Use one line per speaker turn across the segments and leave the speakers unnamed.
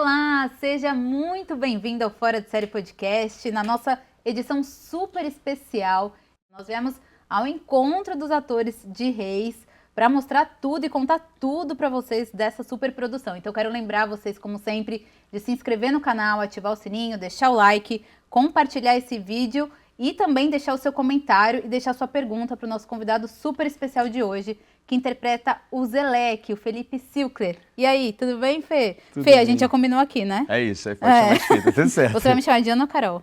Olá, seja muito bem-vindo ao Fora de Série Podcast, na nossa edição super especial. Nós viemos ao encontro dos atores de Reis para mostrar tudo e contar tudo para vocês dessa super produção. Então, quero lembrar vocês, como sempre, de se inscrever no canal, ativar o sininho, deixar o like, compartilhar esse vídeo e também deixar o seu comentário e deixar sua pergunta para o nosso convidado super especial de hoje, que interpreta o Zelek, o Felipe Silkler. E aí, tudo bem, Fê?
Tudo
Fê,
bem.
a gente já combinou aqui, né?
É isso, aí pode chamar de Fê, tá tudo certo.
Você vai me chamar de Ana ou Carol?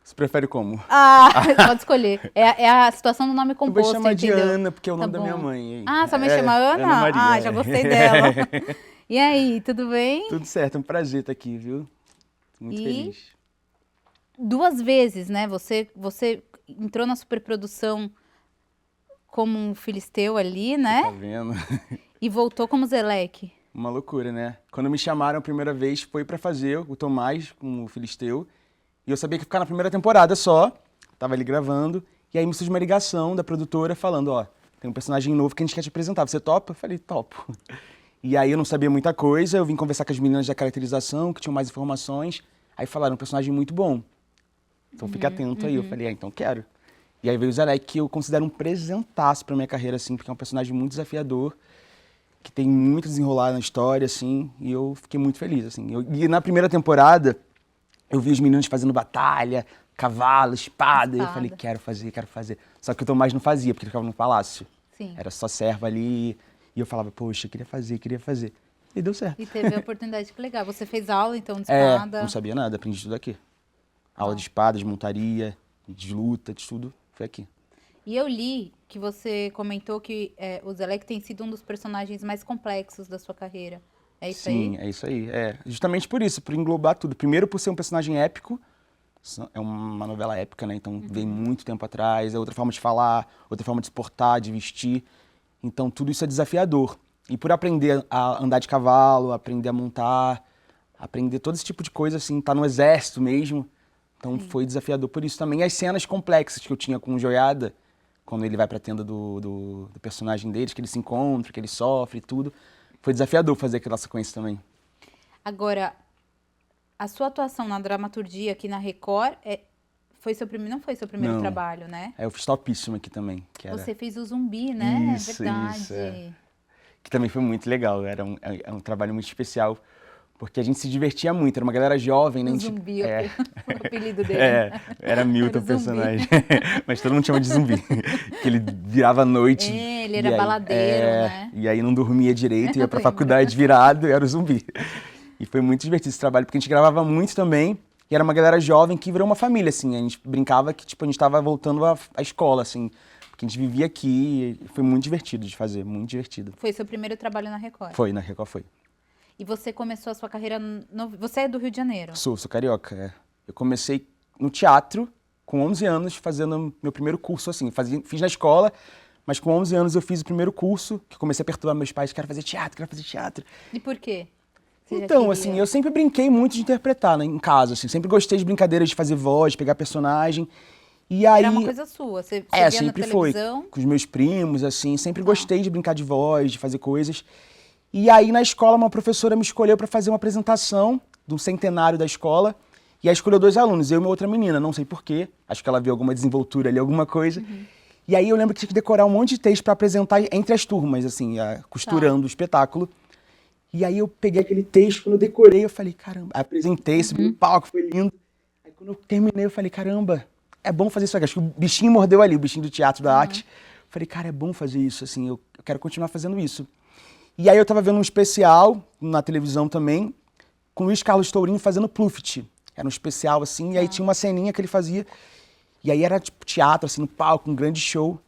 Você prefere como?
Ah, pode escolher. É a situação do nome
Eu
composto,
vou chamar
entendeu?
de Ana, porque é o
Tá
nome da
bom.
minha mãe. Hein?
Ah, sua mãe chama Ana?
Ana Maria,
Ah, já gostei dela. E aí, tudo bem?
Tudo certo, é um prazer estar aqui, viu? Tô muito feliz.
2 vezes, né? Você entrou na superprodução como um filisteu ali, né?
Tá vendo?
E voltou como Zelek.
Uma loucura, né? Quando me chamaram a primeira vez, foi pra fazer o Tomás com o Filisteu. E eu sabia que ia ficar na primeira temporada só. Tava ali gravando. E aí me surgiu uma ligação da produtora falando, ó, tem um personagem novo que a gente quer te apresentar. Você topa? Eu falei, topo. E aí eu não sabia muita coisa, eu vim conversar com as meninas da caracterização, que tinham mais informações. Aí falaram, um personagem muito bom. Então fica atento aí. Eu falei, então quero. E aí veio o Zelek, que eu considero um presentaço pra minha carreira, assim, porque é um personagem muito desafiador, que tem muito desenrolar na história, assim, e eu fiquei muito feliz, assim. E na primeira temporada, eu vi os meninos fazendo batalha, cavalo, espada, e eu falei, quero fazer. Só que o Tomás não fazia, porque ele ficava no palácio.
Sim.
Era só servo ali, e eu falava, poxa, queria fazer. E deu certo.
E teve a oportunidade, que legal. Você fez aula, então, de
É,
espada?
não sabia nada, aprendi tudo aqui. Aula de espada, de montaria, de luta, de tudo, foi aqui.
E eu li que você comentou que o Zelek tem sido um dos personagens mais complexos da sua carreira. É isso aí?
Sim, é isso aí. É, justamente por isso, por englobar tudo. Primeiro por ser um personagem épico, é uma novela épica, né? Então vem muito tempo atrás, é outra forma de falar, outra forma de se portar, de vestir. Então tudo isso é desafiador. E por aprender a andar de cavalo, aprender a montar, aprender todo esse tipo de coisa, assim, tá no exército mesmo. Então foi desafiador por isso também. E as cenas complexas que eu tinha com o Joiada, quando ele vai pra tenda do personagem deles, que ele se encontra, que ele sofre e tudo, foi desafiador fazer aquela sequência também.
Agora, a sua atuação na dramaturgia aqui na Record não foi seu primeiro
Não.
trabalho, né?
Eu fiz Topíssimo aqui também. Que era...
Você fez o Zumbi, né?
Isso,
É verdade.
isso, é. Que também foi muito legal, era um trabalho muito especial, porque a gente se divertia muito, era uma galera jovem, né?
O Zumbi, o apelido dele.
Era Milton
Era
o
o
personagem, mas todo mundo chama de Zumbi, que ele virava à noite.
Ele era
e aí,
baladeiro, né?
E aí não dormia direito, ia pra faculdade virado, e era o Zumbi. E foi muito divertido esse trabalho, porque a gente gravava muito também, e era uma galera jovem que virou uma família, assim, a gente brincava que, tipo, a gente tava voltando à escola, assim, porque a gente vivia aqui, e foi muito divertido de fazer, muito divertido.
Foi seu primeiro trabalho na Record?
Foi, na Record foi.
E você começou a sua carreira... Você é do Rio de Janeiro?
Sou carioca, é. Eu comecei no teatro com 11 anos, fazendo meu primeiro curso, assim, fiz na escola, mas com 11 anos eu fiz o primeiro curso, que comecei a perturbar meus pais, quero fazer teatro.
E por quê? Você já
Então,
queria?
assim, eu sempre brinquei muito de interpretar, né, em casa, assim, sempre gostei de brincadeiras de fazer voz, pegar personagem, e aí...
Era uma coisa sua, você via na
sempre
televisão?
foi, com os meus primos, assim, sempre gostei de brincar de voz, de fazer coisas. E aí, na escola, uma professora me escolheu para fazer uma apresentação do centenário da escola. E aí escolheu 2 alunos, eu e uma outra menina, não sei porquê. Acho que ela viu alguma desenvoltura ali, alguma coisa. E aí eu lembro que tinha que decorar um monte de texto para apresentar entre as turmas, assim, costurando o espetáculo. E aí eu peguei aquele texto, quando eu decorei, eu falei, caramba. Apresentei, subi no palco, foi lindo. Aí quando eu terminei, eu falei, caramba, é bom fazer isso aqui. Acho que o bichinho mordeu ali, o bichinho do teatro, da arte. Eu falei, cara, é bom fazer isso, assim, eu quero continuar fazendo isso. E aí eu tava vendo um especial na televisão também, com o Luiz Carlos Tourinho fazendo Pluft. Era um especial, assim, e aí tinha uma ceninha que ele fazia. E aí era tipo teatro, assim, no palco, um grande show.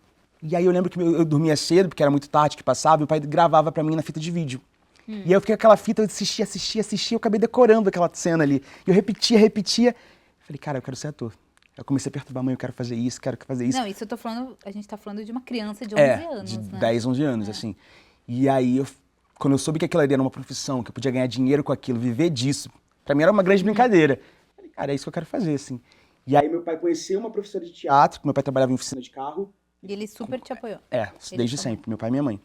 E aí eu lembro que eu dormia cedo, porque era muito tarde que passava, e o pai gravava pra mim na fita de vídeo. E aí eu fiquei com aquela fita, eu assistia, eu acabei decorando aquela cena ali. E eu repetia. Falei, cara, eu quero ser ator. Eu comecei a perturbar a mãe, eu quero fazer isso.
Não, isso eu tô falando, a gente tá falando de uma criança de 11 anos,
de
né?
10, 11 anos, assim. E aí, quando eu soube que aquilo ali era uma profissão, que eu podia ganhar dinheiro com aquilo, viver disso, pra mim era uma grande brincadeira. Falei, cara, é isso que eu quero fazer, assim. E aí meu pai conheceu uma professora de teatro, que meu pai trabalhava em oficina de carro.
E ele super te apoiou.
Desde sempre, meu pai e minha mãe.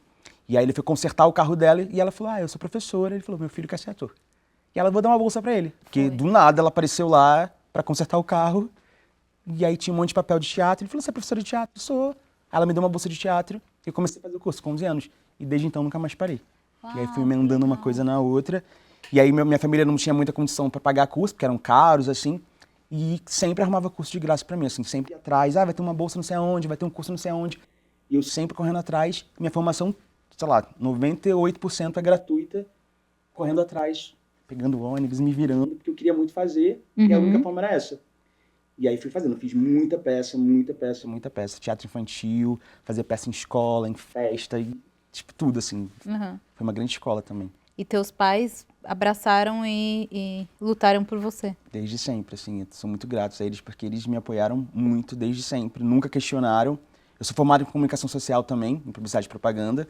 E aí ele foi consertar o carro dela e ela falou, eu sou professora. Ele falou, meu filho quer ser ator. E ela, vou dar uma bolsa pra ele. Porque do nada ela apareceu lá pra consertar o carro. E aí tinha um monte de papel de teatro. Ele falou, você é professora de teatro? Sou. Ela me deu uma bolsa de teatro. E eu comecei a fazer o curso com 11 anos. E desde então nunca mais parei. E aí fui emendando uma coisa na outra. E aí minha família não tinha muita condição pra pagar curso, porque eram caros, assim. E sempre arrumava curso de graça pra mim, assim. Sempre ia atrás. Vai ter uma bolsa não sei aonde, vai ter um curso não sei aonde. E eu sempre correndo atrás. Minha formação, sei lá, 98% é gratuita. Correndo atrás, pegando ônibus, me virando, porque eu queria muito fazer. E a única forma era essa. E aí fui fazendo, fiz muita peça, muita peça, muita peça. Teatro infantil, fazia peça em escola, em festa, e tipo tudo, assim. Foi uma grande escola também.
E teus pais abraçaram e lutaram por você?
Desde sempre, assim. Eu sou muito grato a eles, porque eles me apoiaram muito desde sempre. Nunca questionaram. Eu sou formado em comunicação social também, em publicidade e propaganda.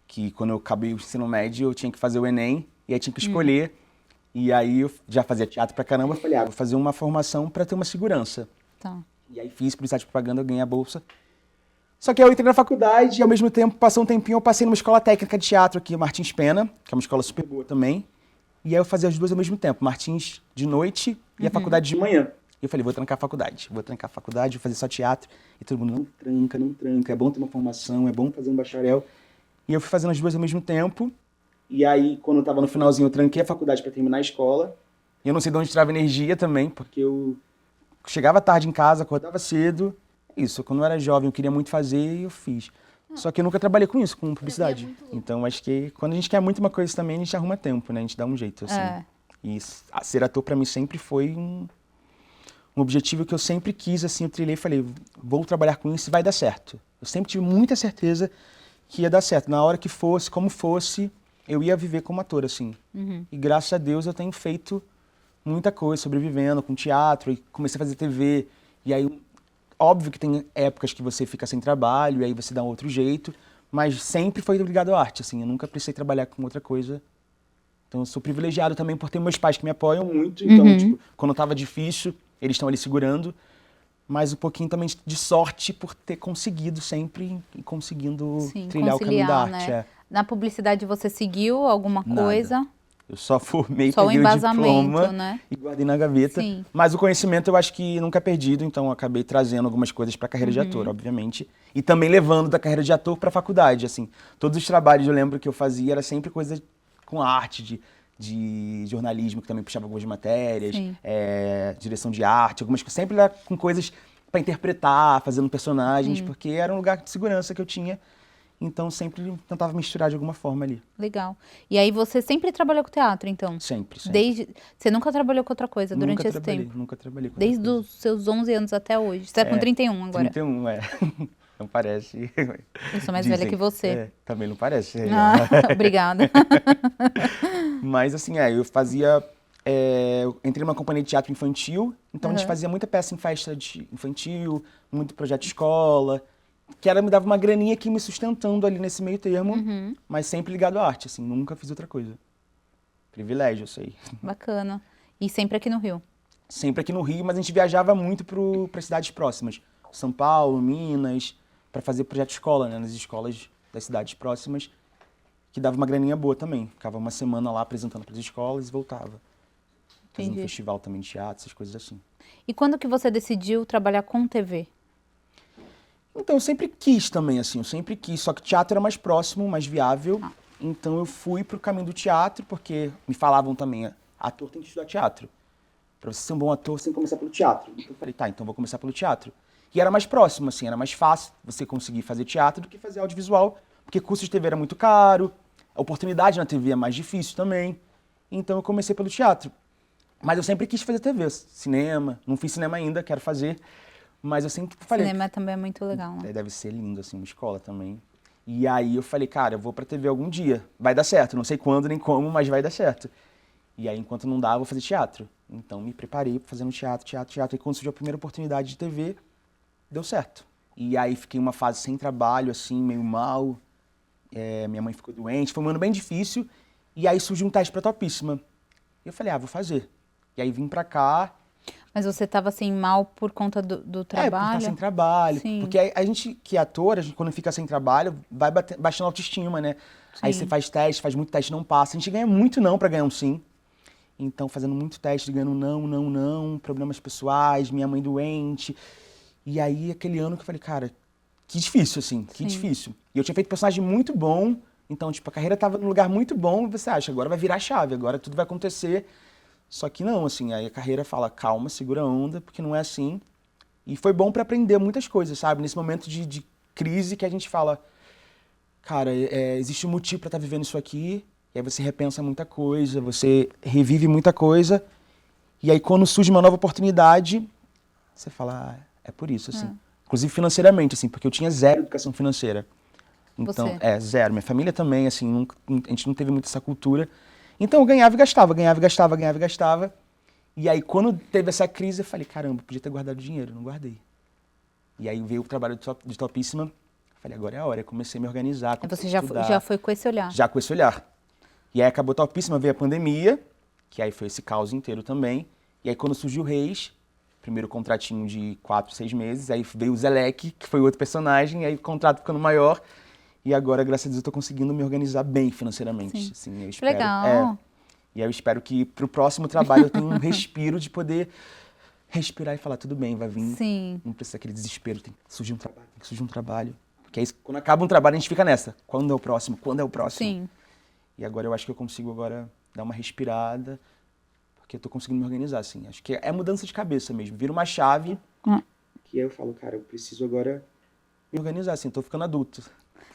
Que quando eu acabei o ensino médio, eu tinha que fazer o Enem, e aí tinha que escolher. E aí eu já fazia teatro pra caramba, eu falei, vou fazer uma formação pra ter uma segurança.
Tá.
E aí fiz publicidade e propaganda, eu ganhei a bolsa. Só que aí eu entrei na faculdade e ao mesmo tempo, passou um tempinho, eu passei numa escola técnica de teatro aqui, Martins Pena, que é uma escola super boa também. E aí eu fazia as duas ao mesmo tempo, Martins de noite e a faculdade de manhã. E eu falei, vou trancar a faculdade, vou fazer só teatro. E todo mundo, não tranca, é bom ter uma formação, é bom fazer um bacharel. E eu fui fazendo as duas ao mesmo tempo. E aí, quando eu tava no finalzinho, eu tranquei a faculdade pra terminar a escola. E eu não sei de onde tirava energia também, porque eu chegava tarde em casa, acordava cedo. Isso, quando eu era jovem, eu queria muito fazer e eu fiz. Só que eu nunca trabalhei com isso, com publicidade. Então, acho que quando a gente quer muito uma coisa também, a gente arruma tempo, né? A gente dá um jeito, assim. E ser ator pra mim sempre foi um objetivo que eu sempre quis, assim. Eu trilhei e falei, vou trabalhar com isso e vai dar certo. Eu sempre tive muita certeza que ia dar certo. Na hora que fosse, como fosse, eu ia viver como ator, assim. E graças a Deus eu tenho feito muita coisa, sobrevivendo com teatro, e comecei a fazer TV. E aí, óbvio que tem épocas que você fica sem trabalho, e aí você dá um outro jeito, mas sempre foi ligado à arte, assim. Eu nunca precisei trabalhar com outra coisa. Então eu sou privilegiado também por ter meus pais que me apoiam muito. Então, tipo, quando tava difícil, eles estão ali segurando. Mas um pouquinho também de sorte por ter conseguido sempre e conseguindo trilhar o caminho da arte.
Né? Na publicidade você seguiu alguma coisa?
Eu só formei,
só
peguei o diploma,
né?
e guardei na gaveta. Mas o conhecimento eu acho que nunca é perdido, então eu acabei trazendo algumas coisas para a carreira de ator, obviamente. E também levando da carreira de ator para a faculdade, assim. Todos os trabalhos eu lembro que eu fazia era sempre coisa com arte, de jornalismo, que também puxava algumas matérias, direção de arte, algumas coisas, sempre lá com coisas para interpretar, fazendo personagens, porque era um lugar de segurança que eu tinha, então sempre tentava misturar de alguma forma ali.
Legal. E aí você sempre trabalhou com teatro, então?
Sempre.
Você nunca trabalhou com outra coisa durante esse tempo?
Nunca trabalhei com
Desde os seus 11 anos até hoje? Você tá com 31 agora?
31, Não parece.
Eu sou mais velha que você.
Também não parece.
Obrigada.
Mas assim, eu fazia... eu entrei numa companhia de teatro infantil, então a gente fazia muita peça em festa infantil, muito projeto de escola, que me dava uma graninha aqui me sustentando ali nesse meio termo, mas sempre ligado à arte, assim, nunca fiz outra coisa. Privilégio, eu sei.
Bacana. E sempre aqui no Rio?
Sempre aqui no Rio, mas a gente viajava muito para cidades próximas. São Paulo, Minas, para fazer projeto de escola, né, nas escolas das cidades próximas, que dava uma graninha boa também. Ficava uma semana lá apresentando para as escolas e voltava. Fazendo um festival também de teatro, essas coisas assim.
E quando que você decidiu trabalhar com TV?
Então, eu sempre quis também, assim, eu sempre quis. Só que teatro era mais próximo, mais viável. Então, eu fui pro caminho do teatro, porque me falavam também, ator tem que estudar teatro. Pra você ser um bom ator, você tem que começar pelo teatro. Então, eu falei, tá, então vou começar pelo teatro. E era mais próximo, assim, era mais fácil você conseguir fazer teatro do que fazer audiovisual, porque curso de TV era muito caro, a oportunidade na TV é mais difícil também. Então, eu comecei pelo teatro. Mas eu sempre quis fazer TV, cinema, não fiz cinema ainda, quero fazer. Mas eu sempre falei...
Cinema também é muito legal, né?
Deve ser lindo, assim, uma escola também. E aí eu falei, cara, eu vou pra TV algum dia. Vai dar certo, não sei quando nem como, mas vai dar certo. E aí, enquanto não dá, eu vou fazer teatro. Então, me preparei fazendo teatro. E quando surgiu a primeira oportunidade de TV, deu certo. E aí, fiquei uma fase sem trabalho, assim, meio mal. Minha mãe ficou doente, foi um ano bem difícil. E aí, surgiu um teste pra Topíssima. E eu falei, vou fazer. E aí, vim pra cá.
Mas você estava assim mal por conta do trabalho?
Por estar sem trabalho. Sim. Porque a gente que é ator, quando fica sem trabalho, vai baixando a autoestima, né? Sim. Aí você faz teste, faz muito teste, não passa. A gente ganha muito não pra ganhar um sim. Então, fazendo muito teste, ganhando não, problemas pessoais, minha mãe doente. E aí, aquele ano que eu falei, cara, que difícil, assim, que
Sim.
difícil. E eu tinha feito personagem muito bom, então, tipo, a carreira tava num lugar muito bom, e você acha, agora vai virar a chave, agora tudo vai acontecer. Só que não, assim, aí a carreira fala, calma, segura a onda, porque não é assim. E foi bom pra aprender muitas coisas, sabe? Nesse momento de crise que a gente fala, cara, existe um motivo pra estar vivendo isso aqui, e aí você repensa muita coisa, você revive muita coisa, e aí quando surge uma nova oportunidade, você fala, é por isso, assim. Inclusive financeiramente, assim, porque eu tinha zero educação financeira. Então,
Você?
zero. Minha família também, assim, a gente não teve muito essa cultura. Então eu ganhava e gastava, ganhava e gastava, ganhava e gastava. E aí quando teve essa crise, eu falei, caramba, podia ter guardado dinheiro, não guardei. E aí veio o trabalho de Topíssima, eu falei, agora é a hora. Eu comecei a me organizar,
E
comecei
você
a
já
estudar,
foi com esse olhar.
já com esse olhar. E aí acabou Topíssima, veio a pandemia, que aí foi esse caos inteiro também. E aí quando surgiu o Reis, primeiro contratinho de 4, 6 meses, aí veio o Zelec, que foi outro personagem, aí o contrato ficando maior. E agora, graças a Deus, eu tô conseguindo me organizar bem financeiramente.
Sim.
Assim, eu
Que
espero.
legal.
E aí eu espero que pro próximo trabalho eu tenha um respiro de poder respirar e falar, tudo bem, vai vir.
Sim.
Não precisa aquele desespero, tem que surgir um trabalho, tem que surgir um trabalho. Porque aí, quando acaba um trabalho, a gente fica nessa. Quando é o próximo? Quando é o próximo?
Sim.
E agora eu acho que eu consigo agora dar uma respirada, porque eu tô conseguindo me organizar, assim. Acho que é mudança de cabeça mesmo. Vira uma chave, que aí eu falo, cara, eu preciso agora me organizar, assim, tô ficando adulto.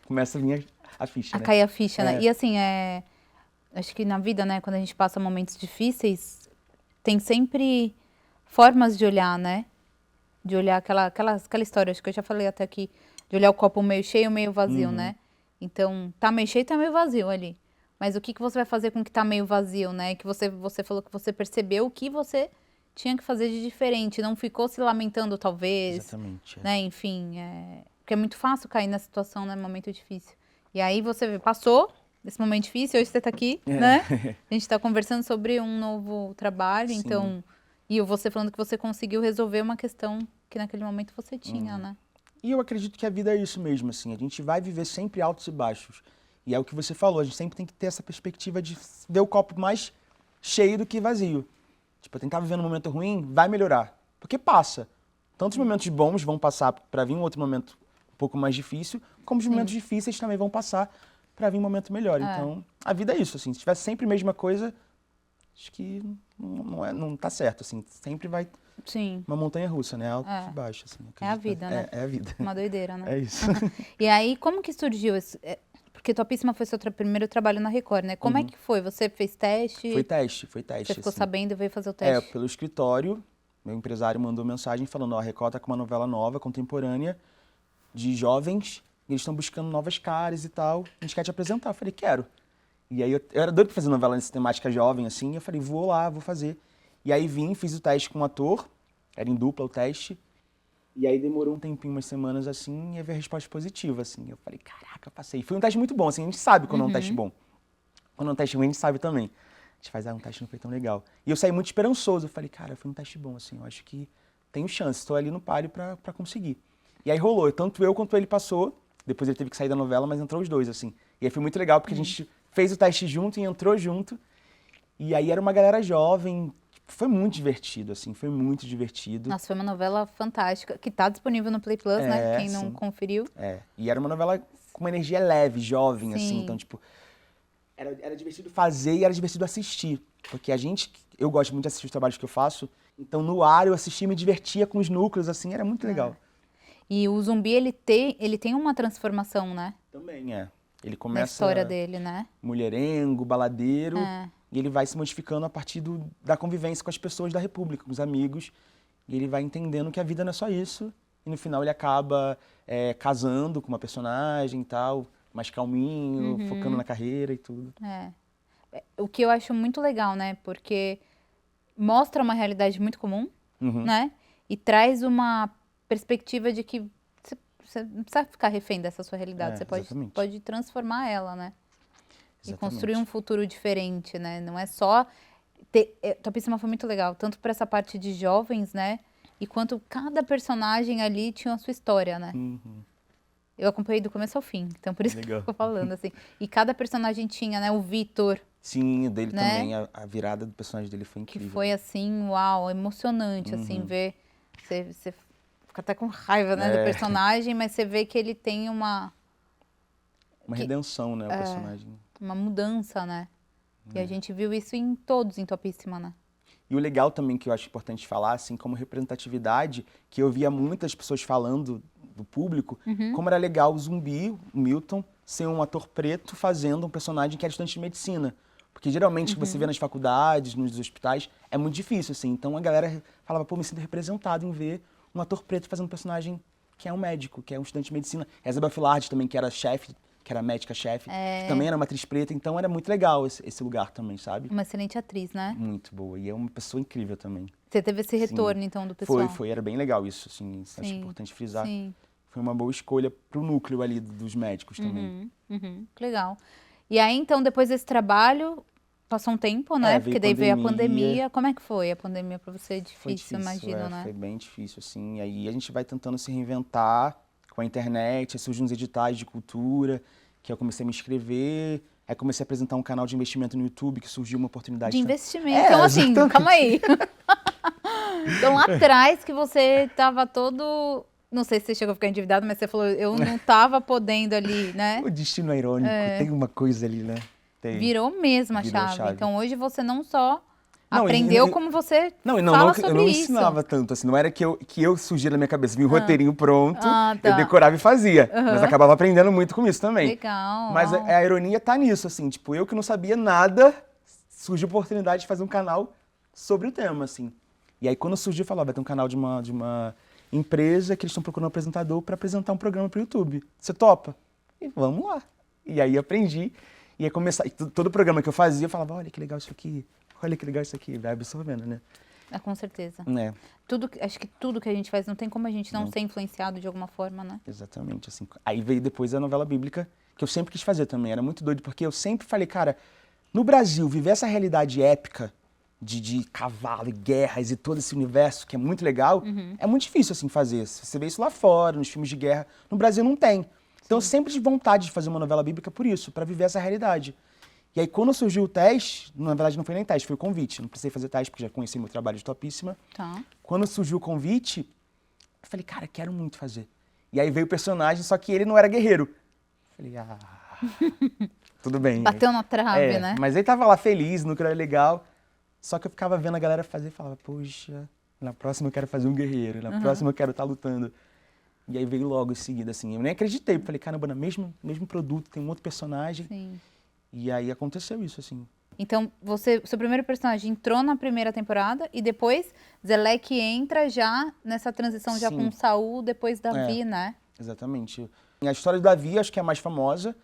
Começa a vir a ficha,
A
né?
cair a ficha, né?
É.
E assim, acho que na vida, né, quando a gente passa momentos difíceis, tem sempre formas de olhar, né? De olhar aquela história, acho que eu já falei até aqui, de olhar o copo meio cheio, meio vazio, né? Então, tá meio cheio, tá meio vazio ali. Mas o que que você vai fazer com o que tá meio vazio, né? Que você falou que você percebeu o que você tinha que fazer de diferente, não ficou se lamentando, talvez,
Exatamente.
né? Enfim, porque é muito fácil cair na situação, né? Momento difícil. E aí você passou desse momento difícil, hoje você tá aqui, né? A gente tá conversando sobre um novo trabalho,
Sim.
então... E você falando que você conseguiu resolver uma questão que naquele momento você tinha, né?
E eu acredito que a vida é isso mesmo, assim. A gente vai viver sempre altos e baixos. E é o que você falou, a gente sempre tem que ter essa perspectiva de ver o copo mais cheio do que vazio. Tipo, tentar viver num momento ruim, vai melhorar. Porque passa. Tanto os momentos bons vão passar para vir um outro momento um pouco mais difícil, como os momentos difíceis também vão passar para vir um momento melhor. Então, a vida é isso, assim. Se tiver sempre a mesma coisa, acho que não tá certo, assim. Sempre vai
Sim,
uma montanha russa, né? Alto e baixo, assim.
é a
acredito.
vida, né?
É a vida.
Uma doideira, né?
É isso.
E aí, como que surgiu esse... Porque Topíssima foi seu primeiro trabalho na Record, né? Como é que foi? Você fez teste?
Foi teste.
Você ficou
assim.
sabendo e veio fazer o teste?
Pelo escritório, meu empresário mandou mensagem falando, ó, a Record tá com uma novela nova, contemporânea, de jovens, e eles estão buscando novas caras e tal, a gente quer te apresentar. Eu falei, quero. E aí eu era doido pra fazer novela nessa temática jovem, assim, eu falei, vou lá, vou fazer. E aí vim, fiz o teste com um ator, era em dupla o teste, e aí demorou um tempinho, umas semanas assim, e eu vi a resposta positiva, assim. Eu falei, caraca, passei. Foi um teste muito bom, assim, a gente sabe quando é um teste bom. Quando é um teste ruim, a gente sabe também. A gente faz, um teste não foi tão legal. E eu saí muito esperançoso. Eu falei, cara, foi um teste bom, assim, eu acho que tenho chance, estou ali no páreo pra conseguir. E aí rolou, tanto eu quanto ele passou, depois ele teve que sair da novela, mas entrou os dois, assim. E aí foi muito legal, porque a gente fez o teste junto e entrou junto. E aí era uma galera jovem, foi muito divertido, assim, foi muito divertido.
Nossa, foi uma novela fantástica, que tá disponível no Play Plus, né? Quem não
sim.
conferiu.
E era uma novela com uma energia leve, jovem, assim,
Sim.
então, tipo, era divertido fazer e era divertido assistir. Porque eu gosto muito de assistir os trabalhos que eu faço, então no ar eu assistia e me divertia com os núcleos, assim, era muito legal.
E o Zumbi, ele tem uma transformação, né?
Também Ele
Na
começa
história dele, né?
mulherengo, baladeiro, e ele vai se modificando a partir da convivência com as pessoas da República, com os amigos, e ele vai entendendo que a vida não é só isso, e no final ele acaba casando com uma personagem e tal, mais calminho, focando na carreira e tudo.
O que eu acho muito legal, né? Porque mostra uma realidade muito comum, né? E traz uma perspectiva de que você não precisa ficar refém dessa sua realidade. Você pode transformar ela, né? E construir um futuro diferente, né? Não é só... Topíssima foi muito legal, tanto para essa parte de jovens, né? E quanto cada personagem ali tinha a sua história, né? Eu acompanhei do começo ao fim, então por isso que eu tô falando, assim. E cada personagem tinha, né? O Vitor,
Sim, o dele
né?
também, a virada do personagem dele foi
Que
incrível.
foi assim, uau, emocionante, assim, ver. Você fica até com raiva, né, do personagem, mas você vê que ele tem
Uma redenção, né, o personagem.
uma mudança, né? E a gente viu isso em todos em Topíssima, né?
E o legal também que eu acho importante falar, assim, como representatividade, que eu via muitas pessoas falando do público, como era legal o Zumbi, o Milton, ser um ator preto fazendo um personagem que era estudante de medicina. Porque geralmente o que você vê nas faculdades, nos hospitais, é muito difícil, assim. Então a galera falava, pô, me sinto representado em ver um ator preto fazendo um personagem que é um médico, que é um estudante de medicina. A Isabel Filardi também, que era chefe, que era médica-chefe, que também era uma atriz preta. Então era muito legal esse lugar também, sabe?
Uma excelente atriz, né?
Muito boa. E é uma pessoa incrível também.
Você teve esse retorno, então, do pessoal?
Foi. Era bem legal isso, assim. Acho importante frisar.
Sim.
Foi uma boa escolha pro núcleo ali dos médicos também.
Que legal. E aí, então, depois desse trabalho, passou um tempo, né? Porque daí veio a pandemia. Como é que foi a pandemia pra você? Difícil, imagino, né?
Foi bem difícil, assim. Aí a gente vai tentando se reinventar com a internet, aí surgiram uns editais de cultura, que eu comecei a me inscrever, aí comecei a apresentar um canal de investimento no YouTube, que surgiu uma oportunidade.
De investimento. Então, assim,
exatamente.
calma aí. Então, lá atrás que você tava todo... Não sei se você chegou a ficar endividado, mas você falou, eu não tava podendo ali, né?
O destino é irônico, tem uma coisa ali, né? Tem.
Virou mesmo a
Virou
chave. Então, hoje você não só aprendeu,
e
como você
Não,
fala sobre
eu não
isso.
ensinava tanto, assim, não era que eu surgia na minha cabeça, vinha um roteirinho pronto,
tá.
eu decorava e fazia, mas acabava aprendendo muito com isso também.
Legal.
Mas a ironia tá nisso, assim, tipo, eu que não sabia nada, surgiu a oportunidade de fazer um canal sobre o tema, assim. E aí quando surgiu, eu falava, vai ter um canal de uma empresa que eles estão procurando um apresentador para apresentar um programa pro YouTube. Você topa? E vamos lá. E aí aprendi, e aí começar, todo programa que eu fazia, eu falava, olha que legal isso aqui. Olha que legal isso aqui, vai absorvendo, né?
Com certeza.
É.
Acho que tudo que a gente faz, não tem como a gente não ser influenciado de alguma forma, né?
Exatamente, assim. Aí veio depois a novela bíblica, que eu sempre quis fazer também. Era muito doido, porque eu sempre falei, cara, no Brasil, viver essa realidade épica de cavalo e guerras e todo esse universo, que é muito legal, é muito difícil, assim, fazer. Você vê isso lá fora, nos filmes de guerra. No Brasil não tem. Então eu sempre tive vontade de fazer uma novela bíblica por isso, para viver essa realidade. E aí, quando surgiu o teste, na verdade não foi nem teste, foi o convite. Não precisei fazer teste, porque já conheci meu trabalho de Topíssima.
Tá.
Quando surgiu o convite, eu falei, cara, quero muito fazer. E aí veio o personagem, só que ele não era guerreiro. Eu falei, tudo bem.
Bateu na trave, né?
Mas ele tava lá feliz, no que era legal. Só que eu ficava vendo a galera fazer e falava, poxa, na próxima eu quero fazer um guerreiro, na próxima eu quero estar lutando. E aí veio logo em seguida, assim. Eu nem acreditei, falei, caramba, no mesmo produto tem um outro personagem.
Sim.
E aí aconteceu isso, assim.
Então, seu primeiro personagem entrou na primeira temporada e depois Zeleque entra já nessa transição já com o Saul, depois Davi, né?
Exatamente. A história do Davi, acho que é a mais famosa,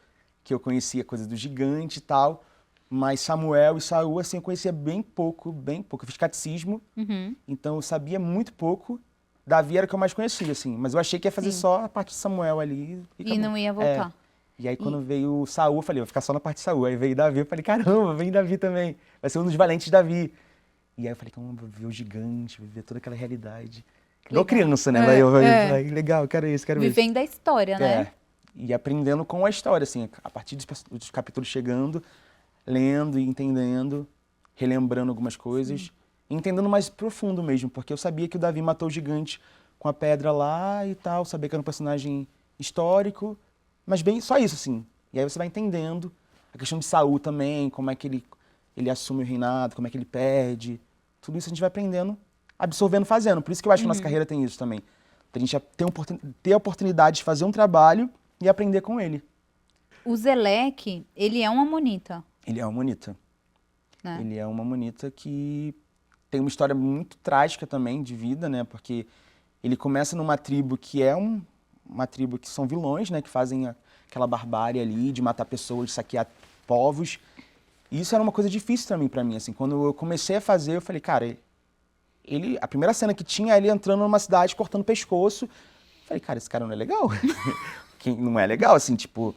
que eu conhecia coisa do gigante e tal, mas Samuel e Saul, assim, eu conhecia bem pouco. Eu fiz catecismo, então eu sabia muito pouco. Davi era o que eu mais conhecia, assim, mas eu achei que ia fazer só a parte de Samuel ali.
E não ia voltar.
E aí, quando veio o Saul, eu falei, vou ficar só na parte de Saul. Aí veio Davi, eu falei, caramba, vem Davi também. Vai ser um dos valentes Davi. E aí eu falei, vou ver o gigante, vou ver toda aquela realidade. Igual criança, né? Legal, quero isso.
Vivendo a história, né?
E aprendendo com a história, assim, a partir dos capítulos chegando, lendo e entendendo, relembrando algumas coisas, entendendo mais profundo mesmo, porque eu sabia que o Davi matou o gigante com a pedra lá e tal, sabia que era um personagem histórico, mas bem só isso, assim. E aí você vai entendendo a questão de Saul também, como é que ele assume o reinado, como é que ele perde. Tudo isso a gente vai aprendendo, absorvendo, fazendo. Por isso que eu acho que a nossa carreira tem isso também. A gente ter a oportunidade de fazer um trabalho e aprender com ele.
O Zeleque, ele é um amonita.
Ele é um amonita.
Né?
Ele é uma amonita que tem uma história muito trágica também de vida, né? Porque ele começa numa tribo que é uma tribo que são vilões, né? Que fazem aquela barbárie ali de matar pessoas, de saquear povos. E isso era uma coisa difícil também pra mim, assim. Quando eu comecei a fazer, eu falei, cara, a primeira cena que tinha é ele entrando numa cidade cortando pescoço. Eu falei, cara, esse cara não é legal. Não é legal, assim, tipo...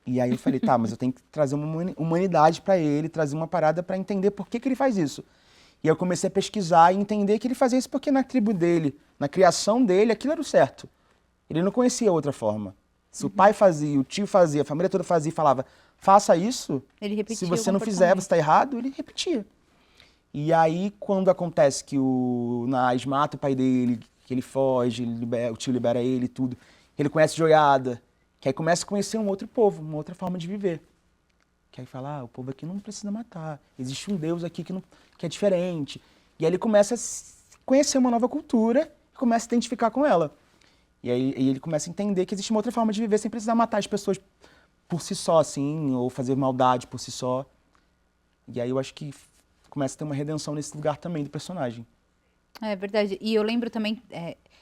E aí eu falei, tá, mas eu tenho que trazer uma humanidade pra ele, trazer uma parada pra entender por que ele faz isso. E aí eu comecei a pesquisar e entender que ele fazia isso porque na tribo dele, na criação dele, aquilo era o certo. Ele não conhecia outra forma. Se o pai fazia, o tio fazia, a família toda fazia e falava, faça isso.
Ele repetia
Se
o
você não fizer,
comportamento.
você tá errado, ele repetia. E aí, quando acontece que o Nais mata o pai dele, que ele foge, o tio libera ele e tudo, ele conhece Joiada, que aí começa a conhecer um outro povo, uma outra forma de viver. Que aí fala, o povo aqui não precisa matar, existe um Deus aqui que é diferente. E aí ele começa a conhecer uma nova cultura e começa a se identificar com ela. E aí ele começa a entender que existe uma outra forma de viver sem precisar matar as pessoas por si só, assim, ou fazer maldade por si só. E aí eu acho que começa a ter uma redenção nesse lugar também do personagem.
É verdade. E eu lembro também,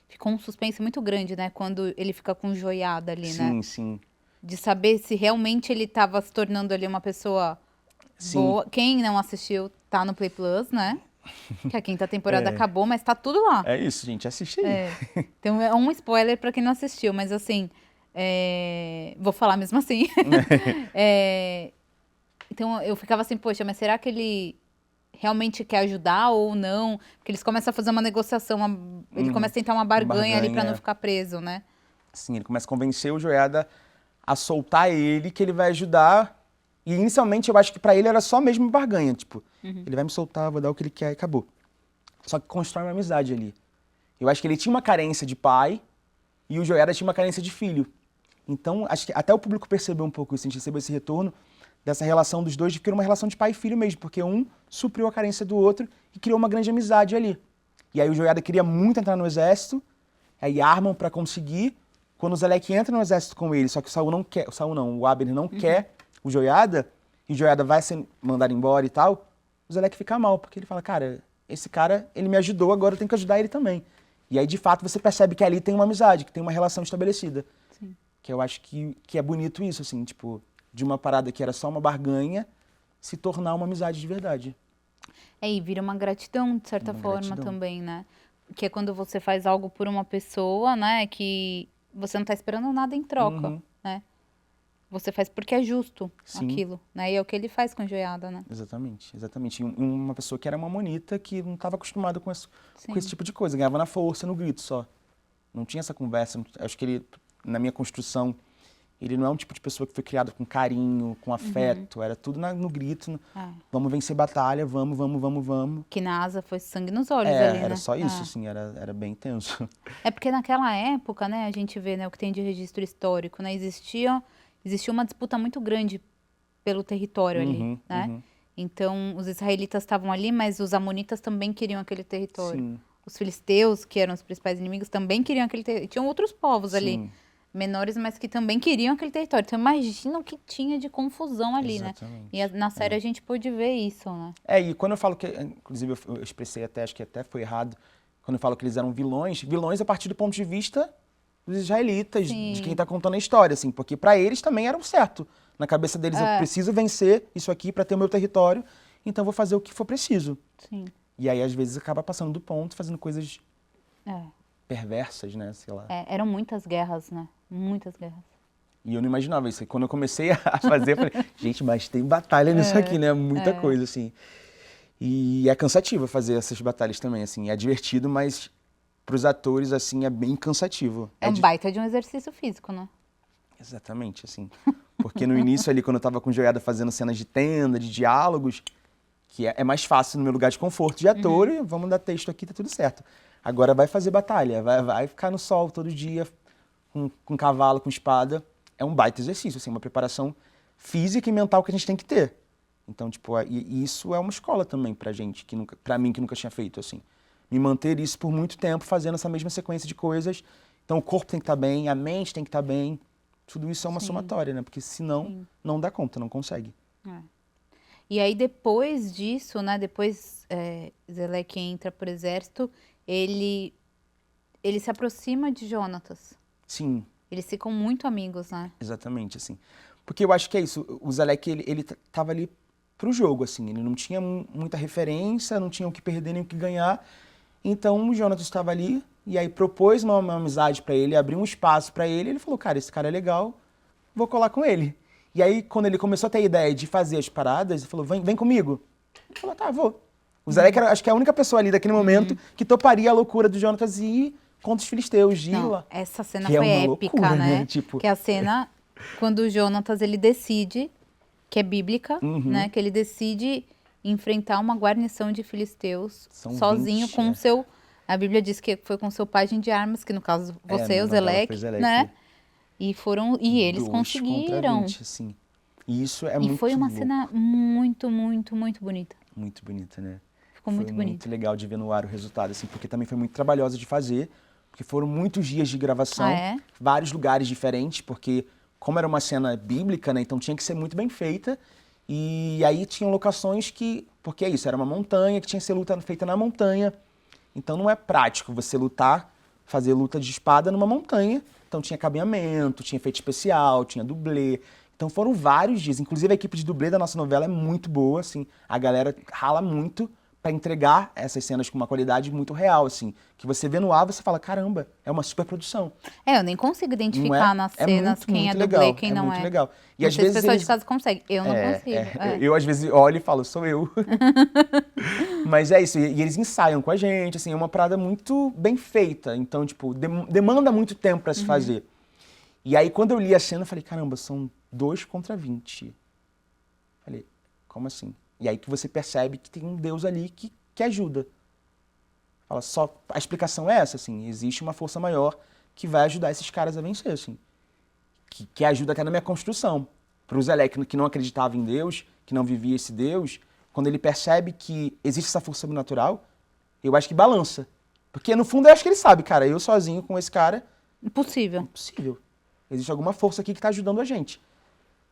ficou um suspense muito grande, né? Quando ele fica com Joiada ali, né?
Sim, sim.
De saber se realmente ele estava se tornando ali uma pessoa
Sim.
boa. Quem não assistiu, tá no Play Plus, né? Que a quinta temporada acabou, mas tá tudo lá.
É isso, gente, assiste aí.
Então é um spoiler pra quem não assistiu, mas assim, vou falar mesmo assim. Então eu ficava assim, poxa, mas será que ele realmente quer ajudar ou não? Porque eles começam a fazer uma negociação, ele começa a tentar uma barganha ali pra não ficar preso, né?
Sim, ele começa a convencer o Joiada a soltar ele, que ele vai ajudar. E inicialmente eu acho que pra ele era só mesmo barganha, tipo, ele vai me soltar, vou dar o que ele quer e acabou. Só que constrói uma amizade ali. Eu acho que ele tinha uma carência de pai e o Joiada tinha uma carência de filho. Então, acho que até o público percebeu um pouco isso, a gente recebeu esse retorno dessa relação dos dois, de que era uma relação de pai e filho mesmo, porque um supriu a carência do outro e criou uma grande amizade ali. E aí o Joiada queria muito entrar no exército, aí armam pra conseguir. Quando o Zelek entra no exército com ele, só que o Saul não quer, o Abner não quer o Joiada, e o Joiada vai ser mandado embora e tal, o Zelek fica mal, porque ele fala, cara, esse cara, ele me ajudou, agora eu tenho que ajudar ele também. E aí, de fato, você percebe que ali tem uma amizade, que tem uma relação estabelecida.
Sim.
Que eu acho que é bonito isso, assim, tipo, de uma parada que era só uma barganha, se tornar uma amizade de verdade.
E vira uma gratidão, de certa forma, também, né? Que é quando você faz algo por uma pessoa, né? Que você não tá esperando nada em troca, né? Você faz porque é justo aquilo, né? E é o que ele faz com a Joiada, né?
Exatamente, exatamente. E uma pessoa que era uma monita que não estava acostumada com esse tipo de coisa, ganhava na força, no grito só. Não tinha essa conversa. Acho que ele, na minha construção, ele não é um tipo de pessoa que foi criado com carinho, com afeto. Era tudo no grito. Vamos vencer batalha, vamos.
Que na Asa foi sangue nos olhos ali, né?
Era só isso, assim, era bem intenso.
É porque naquela época, né, a gente vê, né, o que tem de registro histórico, né? Existia uma disputa muito grande pelo território ali, né? Então, os israelitas estavam ali, mas os amonitas também queriam aquele território.
Sim.
Os filisteus, que eram os principais inimigos, também queriam aquele território. Tinham outros povos ali, menores, mas que também queriam aquele território. Então, imagina o que tinha de confusão ali,
Exatamente.
né? E na série a gente pôde ver isso, né?
E quando eu falo que, inclusive eu expressei até, acho que até foi errado, quando eu falo que eles eram vilões a partir do ponto de vista dos israelitas, de quem tá contando a história, assim, porque para eles também era um certo. Na cabeça deles, eu preciso vencer isso aqui para ter o meu território, então eu vou fazer o que for preciso.
Sim.
E aí, às vezes, acaba passando do ponto, fazendo coisas perversas, né, sei lá.
Eram muitas guerras, né? Muitas guerras.
E eu não imaginava isso. E quando eu comecei a fazer, eu falei, gente, mas tem batalha nisso aqui, né? Muita coisa, assim. E é cansativo fazer essas batalhas também, assim. É divertido, mas pros atores, assim, é bem cansativo.
É um baita de um exercício físico, né?
Exatamente, assim. Porque no início ali, quando eu tava com Joiada fazendo cenas de tenda, de diálogos, que é mais fácil no meu lugar de conforto de ator, e vamos dar texto aqui, tá tudo certo. Agora vai fazer batalha, vai ficar no sol todo dia, com cavalo, com espada. É um baita exercício, assim, uma preparação física e mental que a gente tem que ter. Então, tipo, e isso é uma escola também pra gente, pra mim que nunca tinha feito, assim. Me manter isso por muito tempo, fazendo essa mesma sequência de coisas. Então, o corpo tem que estar bem, a mente tem que estar bem. Tudo isso é uma somatória, né? Porque senão, não dá conta, não consegue.
E aí, depois disso, né? Depois Zelek entra pro exército, ele se aproxima de Jonatas.
Sim.
Eles ficam muito amigos, né?
Exatamente, assim. Porque eu acho que é isso. O Zelek, ele tava ali pro jogo, assim. Ele não tinha muita referência, não tinha o que perder nem o que ganhar. Então, o Jonatas estava ali e aí propôs uma amizade pra ele, abriu um espaço pra ele. Ele falou, cara, esse cara é legal, vou colar com ele. E aí, quando ele começou a ter a ideia de fazer as paradas, ele falou, vem comigo. Ele falou, tá, vou. O Zelek era, acho que é a única pessoa ali daquele momento que toparia a loucura do Jonatas e ir contra os filisteus, de ir lá.
Essa cena
Que
foi
é uma
épica,
loucura,
né?
Tipo...
Que é a cena quando o Jonatas, ele decide que é bíblica, né? Que ele decide enfrentar uma guarnição de filisteus
São
sozinho
20,
com o seu... A Bíblia diz que foi com seu pajem de armas, que no caso você,
na
o
novela
Zelec,
foi Zelec.
né? E eles
2
conseguiram.
contra 20, assim. E isso é
E
muito
foi uma
louco.
cena muito, muito, muito bonita.
Muito bonita, né?
Ficou muito
Foi
bonito.
muito legal de ver no ar o resultado, assim, porque também foi muito trabalhosa de fazer, porque foram muitos dias de gravação,
Ah, é?
vários lugares diferentes, porque como era uma cena bíblica, né, então tinha que ser muito bem feita, e aí tinham locações que, porque é isso, era uma montanha que tinha que ser luta feita na montanha, então não é prático você lutar, fazer luta de espada numa montanha, então tinha cabeamento, tinha efeito especial, tinha dublê, então foram vários dias, inclusive a equipe de dublê da nossa novela é muito boa, assim, a galera rala muito para entregar essas cenas com uma qualidade muito real, assim, que você vê no ar, você fala, caramba, é uma super produção.
Eu nem consigo
Não
identificar
é?
nas
É
cenas
muito,
quem
muito
é
legal,
dublê, quem
é
não
muito
é.
legal. E
Não
às
sei se
vezes
o pessoal
eles...
de casa consegue. Eu não consigo.
Eu às vezes olho e falo, sou eu. Mas é isso, e eles ensaiam com a gente, assim, é uma parada muito bem feita, então, tipo, demanda muito tempo para se fazer. E aí, quando eu li a cena, eu falei, caramba, são 2 contra 20. Falei, como assim? E aí que você percebe que tem um Deus ali que ajuda. Fala, só a explicação é essa, assim, existe uma força maior que vai ajudar esses caras a vencer, assim. Que ajuda até na minha construção. Para o Zelec, que não acreditava em Deus, que não vivia esse Deus, quando ele percebe que existe essa força sobrenatural, eu acho que balança. Porque no fundo eu acho que ele sabe, cara, eu sozinho com esse cara,
Impossível.
impossível. Existe alguma força aqui que está ajudando a gente.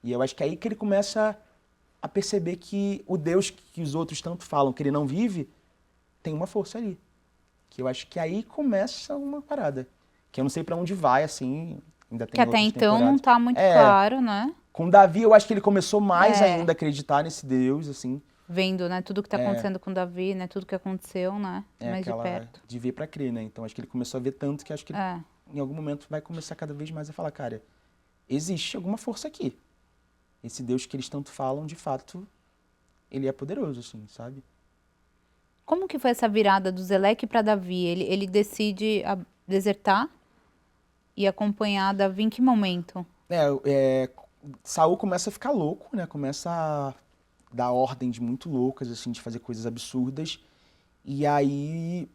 E eu acho que é aí que ele começa a perceber que o Deus que os outros tanto falam que ele não vive, tem uma força ali. Que eu acho que aí começa uma parada. Que eu não sei pra onde vai, assim, ainda tem
Que até
outras
então não
temporadas.
tá muito claro, né?
Com Davi, eu acho que ele começou mais ainda a acreditar nesse Deus, assim.
Vendo, né? Tudo que tá acontecendo com o Davi, né? Tudo que aconteceu, né? Mais de
Aquela
perto.
de ver pra crer, né? Então acho que ele começou a ver tanto que acho que ele, em algum momento vai começar cada vez mais a falar, cara, existe alguma força aqui. Esse Deus que eles tanto falam, de fato, ele é poderoso, assim, sabe?
Como que foi essa virada do Zelec para Davi? Ele decide desertar e acompanhar Davi em que momento?
Saul começa a ficar louco, né? Começa a dar ordens muito loucas, assim, de fazer coisas absurdas. E aí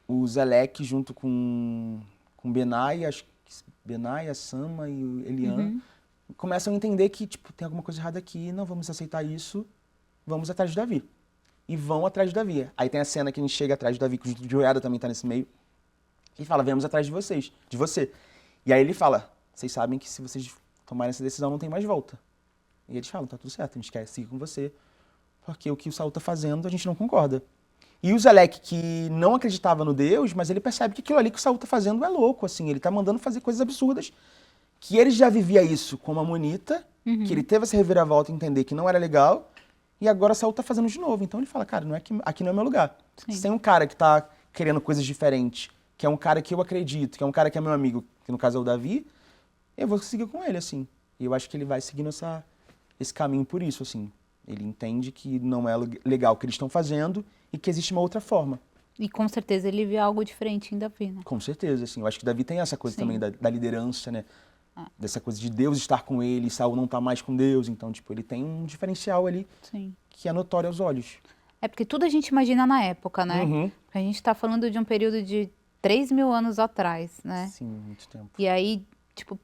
o Zelec, junto com Benaia, acho que Benaia, Sama e o Eliã, começam a entender que, tipo, tem alguma coisa errada aqui, não vamos aceitar isso, vamos atrás de Davi. E vão atrás de Davi. Aí tem a cena que a gente chega atrás de Davi, que o Joiada também tá nesse meio, e fala, viemos atrás de vocês, de você. E aí ele fala, vocês sabem que se vocês tomarem essa decisão não tem mais volta. E eles falam, tá tudo certo, a gente quer seguir com você, porque o que o Saul tá fazendo a gente não concorda. E o Zelec, que não acreditava no Deus, mas ele percebe que aquilo ali que o Saul tá fazendo é louco, assim, ele tá mandando fazer coisas absurdas, que ele já vivia isso com uma Amonita, que ele teve essa reviravolta e entender que não era legal, e agora Saul tá fazendo de novo. Então ele fala, cara, não é aqui não é meu lugar.
Sim.
Se tem um cara que tá querendo coisas diferentes, que é um cara que eu acredito, que é um cara que é meu amigo, que no caso é o Davi, eu vou seguir com ele, assim. E eu acho que ele vai seguindo esse caminho por isso, assim. Ele entende que não é legal o que eles estão fazendo e que existe uma outra forma.
E com certeza ele vê algo diferente em Davi, né?
Com certeza, assim. Eu acho que Davi tem essa coisa
Sim.
também da liderança, né? Dessa coisa de Deus estar com ele, Saul não tá mais com Deus. Então, tipo, ele tem um diferencial ali
Sim.
que é notório aos olhos.
É porque tudo a gente imagina na época, né?
Uhum.
Porque a gente tá falando de um período de 3.000 anos atrás, né?
Sim, muito tempo.
E aí, tipo,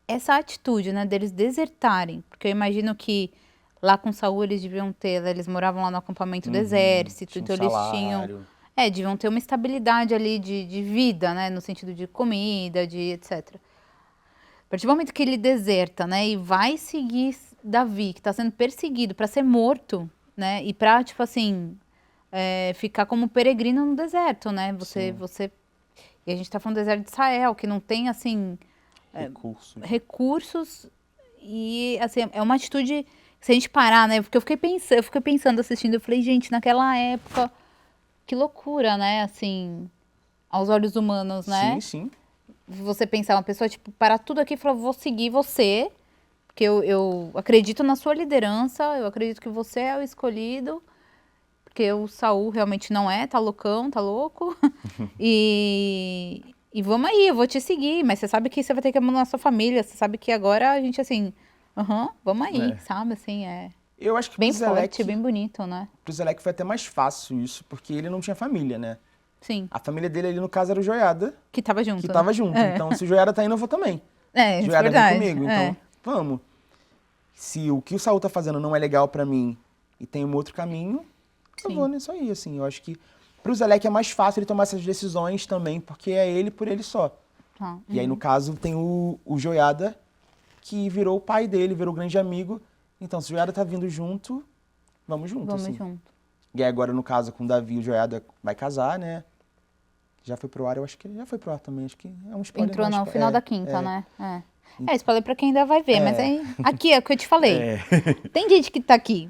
essa atitude, né, deles desertarem, porque eu imagino que lá com Saul eles deviam ter, eles moravam lá no acampamento do exército,
Tinha um
então eles tinham,
salário.
deviam ter uma estabilidade ali de vida, né, no sentido de comida, de etc. A partir do momento que ele deserta, né, e vai seguir Davi, que está sendo perseguido para ser morto, né, e para, tipo assim, ficar como peregrino no deserto, né, você... E a gente está falando do deserto de Israel, que não tem, assim... recursos e, assim, é uma atitude, se a gente parar, né, porque eu fiquei pensando assistindo, eu falei, gente, naquela época, que loucura, né, assim, aos olhos humanos, né?
Sim, sim.
Você pensar, uma pessoa, tipo, parar tudo aqui e falar, vou seguir você, porque eu acredito na sua liderança, eu acredito que você é o escolhido, porque o Saul realmente não é, tá loucão, tá louco, e vamos aí, eu vou te seguir, mas você sabe que você vai ter que abandonar sua família, você sabe que agora a gente, assim, Vamos aí,
É.
sabe, assim,
Eu acho que
bem
pro Zelec,
forte, bem bonito, né?
pro Zelec foi até mais fácil isso, porque ele não tinha família, né?
Sim,
A família dele ali, no caso, era o Joiada,
que tava junto,
que
né?
tava junto. Então, se o Joiada tá indo, eu vou também.
Isso é
Joiada vem
verdade.
comigo, então vamos. Se o que o Saul tá fazendo não é legal pra mim e tem um outro caminho, eu
Sim.
vou nisso aí, assim. Eu acho que pro Zelec é mais fácil ele tomar essas decisões também, porque é ele por ele só.
Tá.
E aí, no caso, tem o Joiada, que virou o pai dele, virou o grande amigo. Então, se o Joiada tá vindo junto, vamos junto,
Vamos
assim.
junto.
E aí agora, no caso, com o Davi, o Joiada vai casar, né? Já foi pro ar, eu acho que ele já foi pro ar também, acho que é um spoiler.
Entrou
mas,
no final
é,
da quinta,
é.
né? Spoiler pra quem ainda vai ver, mas aí... Aqui é o que eu te falei.
É.
Tem gente que tá aqui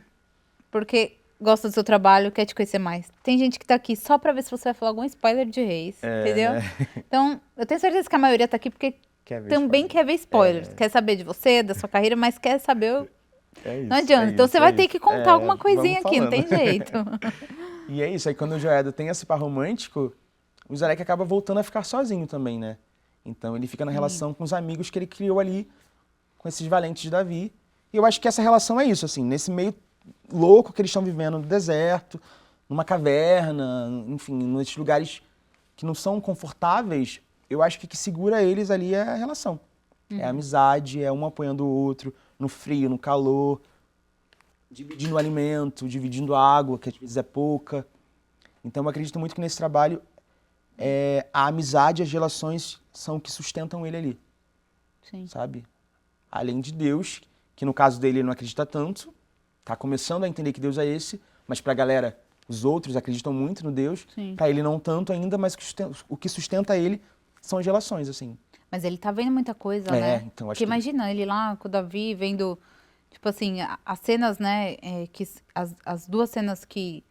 porque gosta do seu trabalho, quer te conhecer mais. Tem gente que tá aqui só pra ver se você vai falar algum spoiler de Reis, entendeu? Então, eu tenho certeza que a maioria tá aqui porque
Quer ver
também
spoiler.
quer ver spoilers. Quer saber de você, da sua carreira, mas quer saber...
É isso,
Não adianta.
é
Então,
isso,
você
é
vai ter
isso.
que contar alguma coisinha
vamos
aqui, não tem
falando.
jeito.
E é isso, aí quando o Joiada tem esse par romântico, o Zelec acaba voltando a ficar sozinho também, né? Então ele fica na relação com os amigos que ele criou ali, com esses valentes de Davi. E eu acho que essa relação é isso, assim, nesse meio louco que eles estão vivendo no deserto, numa caverna, enfim, nesses lugares que não são confortáveis, eu acho que o que segura eles ali é a relação. É a amizade, é um apoiando o outro, no frio, no calor, dividindo o alimento, dividindo a água, que às vezes é pouca. Então eu acredito muito que nesse trabalho a amizade e as relações são o que sustentam ele ali,
Sim.
sabe? Além de Deus, que no caso dele ele não acredita tanto, tá começando a entender que Deus é esse, mas pra galera, os outros acreditam muito no Deus,
Sim.
pra ele não tanto ainda, mas o que sustenta ele são as relações, assim.
Mas ele tá vendo muita coisa, né?
Então acho
Porque
que
imagina ele lá com o Davi vendo, tipo assim, as cenas, né? As duas cenas que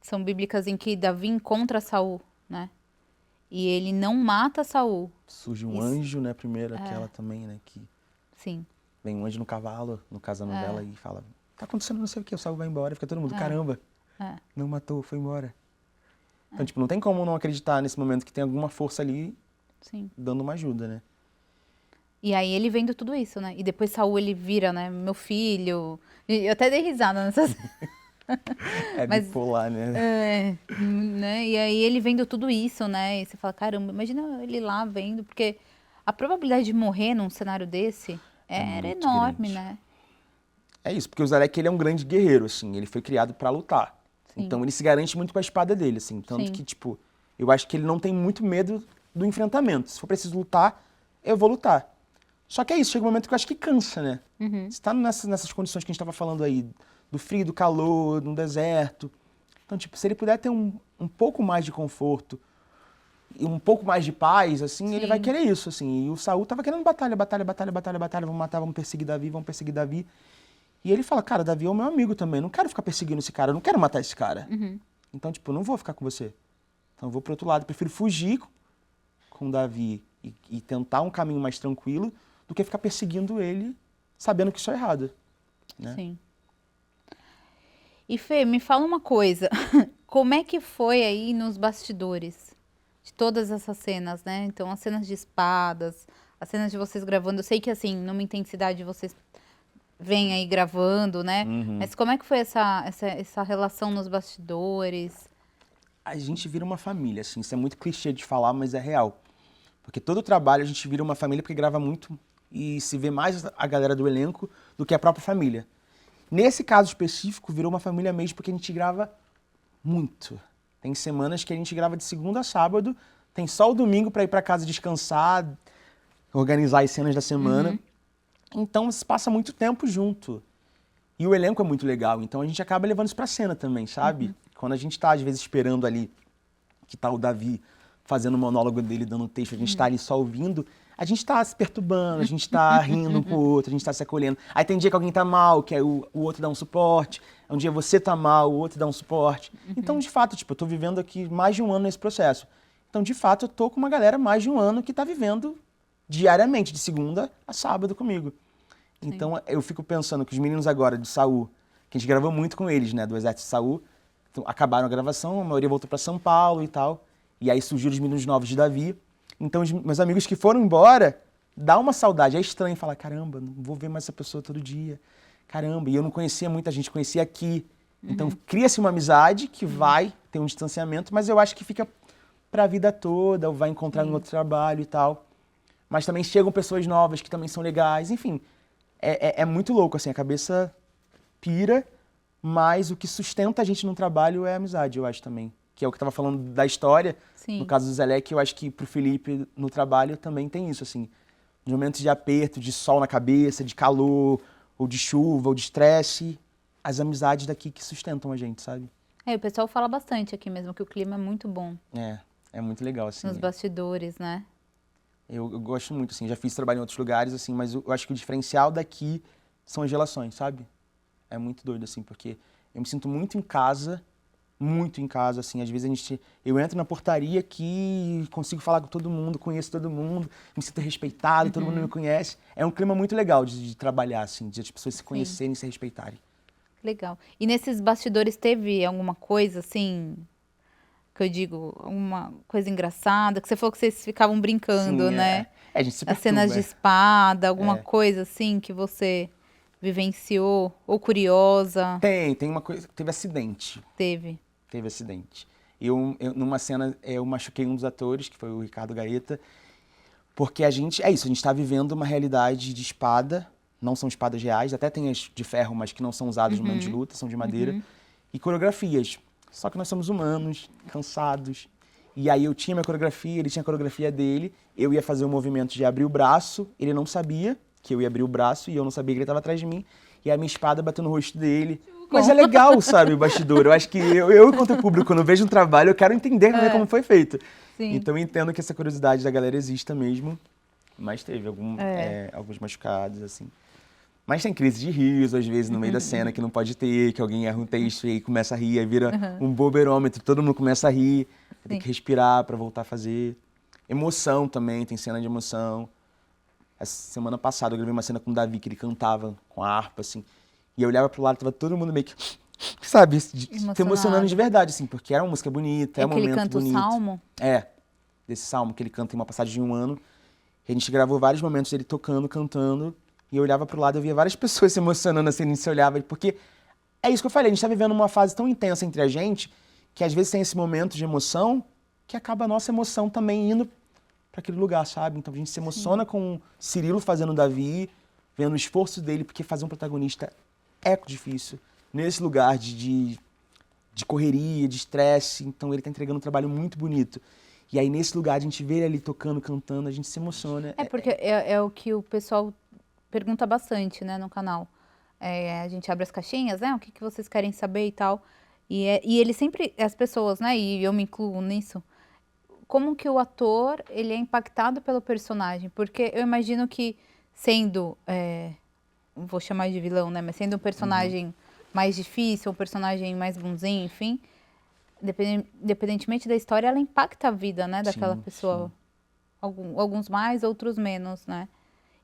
são bíblicas em que Davi encontra Saul, né? E ele não mata Saul.
surge um
Isso.
anjo, né, primeiro, aquela também, né, que
Sim.
vem um anjo no cavalo, no caso da novela, e fala, tá acontecendo não sei o que, o Saul vai embora, fica todo mundo, caramba, não matou, foi embora. Então, tipo, não tem como não acreditar nesse momento que tem alguma força ali
Sim.
dando uma ajuda, né?
E aí ele vendo tudo isso, né? E depois Saul ele vira, né? Meu filho. E eu até dei risada nessas. Mas-
Bipolar, né?
Né? E aí ele vendo tudo isso, né? E você fala, caramba, imagina ele lá vendo, porque a probabilidade de morrer num cenário desse era
muito
enorme,
grande.
né?
É isso, porque o Zelec, ele é um grande guerreiro, assim, ele foi criado pra lutar. Então ele se garante muito com a espada dele, assim, tanto
Sim.
que, tipo, eu acho que ele não tem muito medo do enfrentamento. Se for preciso lutar, eu vou lutar. Só que é isso, chega um momento que eu acho que cansa, né? Você tá nessas condições que a gente tava falando aí, do frio, do calor, no deserto. Então, tipo, se ele puder ter um pouco mais de conforto e um pouco mais de paz, assim, ele vai querer isso, assim. E o Saul tava querendo batalha, vamos matar, vamos perseguir Davi. E ele fala, cara, Davi é o meu amigo também, não quero ficar perseguindo esse cara, eu não quero matar esse cara. Então, tipo, eu não vou ficar com você. Então eu vou pro outro lado, prefiro fugir com Davi e tentar um caminho mais tranquilo do que ficar perseguindo ele sabendo que isso é errado. Né?
Sim. E Fê, me fala uma coisa. Como é que foi aí nos bastidores de todas essas cenas, né? Então, as cenas de espadas, as cenas de vocês gravando. Eu sei que, assim, numa intensidade vocês vêm aí gravando, né? Mas como é que foi essa relação nos bastidores?
A gente vira uma família, assim, isso é muito clichê de falar, mas é real. Porque todo trabalho a gente vira uma família porque grava muito e se vê mais a galera do elenco do que a própria família. Nesse caso específico, virou uma família mesmo porque a gente grava muito. Tem semanas que a gente grava de segunda a sábado, tem só o domingo para ir para casa descansar, organizar as cenas da semana. Então se passa muito tempo junto. E o elenco é muito legal, então a gente acaba levando isso pra cena também, sabe? Quando a gente tá, às vezes, esperando ali que tá o Davi fazendo o monólogo dele, dando texto, a gente tá ali só ouvindo, a gente tá se perturbando, a gente tá rindo um com o outro, a gente tá se acolhendo. Aí tem dia que alguém tá mal, que aí o outro dá um suporte, um dia você tá mal, o outro dá um suporte. Então, de fato, tipo, eu tô vivendo aqui mais de um ano nesse processo. Então, de fato, eu tô com uma galera mais de um ano que tá vivendo diariamente, de segunda a sábado comigo. Então, eu fico pensando que os meninos agora de Saul, que a gente gravou muito com eles, né, do Exército de Saul, então, acabaram a gravação, a maioria voltou para São Paulo e tal, e aí surgiram os meninos novos de Davi. Então, os meus amigos que foram embora dá uma saudade. É estranho falar, caramba, não vou ver mais essa pessoa todo dia. Caramba, e eu não conhecia muita gente, conhecia aqui. Então cria-se uma amizade que vai ter um distanciamento, mas eu acho que fica pra vida toda, ou vai encontrar no outro trabalho e tal. Mas também chegam pessoas novas que também são legais, enfim. É muito louco, assim, a cabeça pira, mas o que sustenta a gente no trabalho é a amizade, eu acho também. Que é o que eu tava falando da história,
Sim.
no caso do Zelec, eu acho que pro Felipe no trabalho também tem isso, assim. De momentos de aperto, de sol na cabeça, de calor, ou de chuva, ou de estresse, as amizades daqui que sustentam a gente, sabe?
O pessoal fala bastante aqui mesmo, que o clima é muito bom
É muito legal, assim.
nos bastidores, né?
Eu gosto muito, assim, já fiz trabalho em outros lugares, assim, mas eu acho que o diferencial daqui são as relações, sabe? É muito doido, assim, porque eu me sinto muito em casa, assim, às vezes eu entro na portaria aqui, consigo falar com todo mundo, conheço todo mundo, me sinto respeitado, todo mundo me conhece. É um clima muito legal de trabalhar, assim, de as pessoas se conhecerem e se respeitarem.
Legal. E nesses bastidores teve alguma coisa, assim, que eu digo, uma coisa engraçada, que você falou que vocês ficavam brincando,
Sim,
né?
a gente se
As
perturba,
cenas de espada, alguma coisa assim que você vivenciou ou curiosa?
Tem uma coisa, teve acidente.
Teve.
Teve acidente. Numa cena, eu machuquei um dos atores, que foi o Ricardo Gaeta, porque a gente tá vivendo uma realidade de espada, não são espadas reais, até tem as de ferro, mas que não são usadas no momento de luta, são de madeira, e coreografias. Só que nós somos humanos, cansados. E aí eu tinha minha coreografia, ele tinha a coreografia dele, eu ia fazer o movimento de abrir o braço, ele não sabia que eu ia abrir o braço e eu não sabia que ele estava atrás de mim, e a minha espada bateu no rosto dele. Mas é legal, sabe, o bastidor. Eu acho que eu enquanto público, quando eu vejo um trabalho, eu quero entender como foi feito.
Sim.
Então eu entendo que essa curiosidade da galera exista mesmo, mas teve alguns machucados, assim. Mas tem crise de riso, às vezes, no meio da cena, que não pode ter, que alguém erra um texto e aí começa a rir, aí vira um boberômetro, todo mundo começa a rir, tem que respirar pra voltar a fazer. Emoção também, tem cena de emoção. Essa semana passada eu gravei uma cena com o Davi, que ele cantava com a harpa, assim, e eu olhava pro lado, tava todo mundo meio que, sabe, se emocionando de verdade, assim, porque era uma música bonita, é um momento bonito.
É que ele canta o salmo?
Desse salmo que ele canta em uma passagem de um ano. E a gente gravou vários momentos dele tocando, cantando, e eu olhava pro lado e eu via várias pessoas se emocionando, assim, a gente se olhava, porque é isso que eu falei, a gente tá vivendo uma fase tão intensa entre a gente, que às vezes tem esse momento de emoção, que acaba a nossa emoção também indo para aquele lugar, sabe? Então a gente se emociona com o Cirilo fazendo o Davi, vendo o esforço dele, porque fazer um protagonista é difícil. Nesse lugar de correria, de estresse, então ele tá entregando um trabalho muito bonito. E aí nesse lugar a gente vê ele ali tocando, cantando, a gente se emociona.
Porque é o que o pessoal pergunta bastante, né, no canal. A gente abre as caixinhas, né, o que vocês querem saber e tal. E ele sempre, as pessoas, né, e eu me incluo nisso, como que o ator, ele é impactado pelo personagem? Porque eu imagino que sendo, vou chamar de vilão, né, mas sendo um personagem mais difícil, um personagem mais bonzinho, enfim, independentemente da história, ela impacta a vida, né, daquela pessoa. Alguns mais, outros menos, né?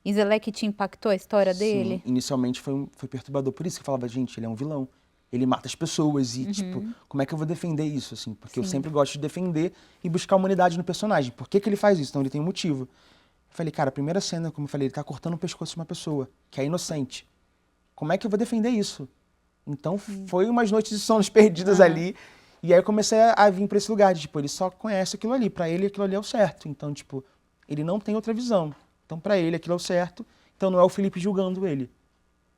E Zelec te impactou a história dele?
Sim, inicialmente foi perturbador, por isso que eu falava, gente, ele é um vilão. Ele mata as pessoas e, tipo, como é que eu vou defender isso, assim? Porque eu sempre gosto de defender e buscar humanidade no personagem. Por que ele faz isso? Então ele tem um motivo. Eu falei, cara, a primeira cena, como eu falei, ele tá cortando o pescoço de uma pessoa, que é inocente. Como é que eu vou defender isso? Então foi umas noites de sonos perdidas ali. E aí eu comecei a vir pra esse lugar de, tipo, ele só conhece aquilo ali. Pra ele, aquilo ali é o certo. Então, tipo, ele não tem outra visão. Então, pra ele, aquilo é o certo. Então não é o Felipe julgando ele.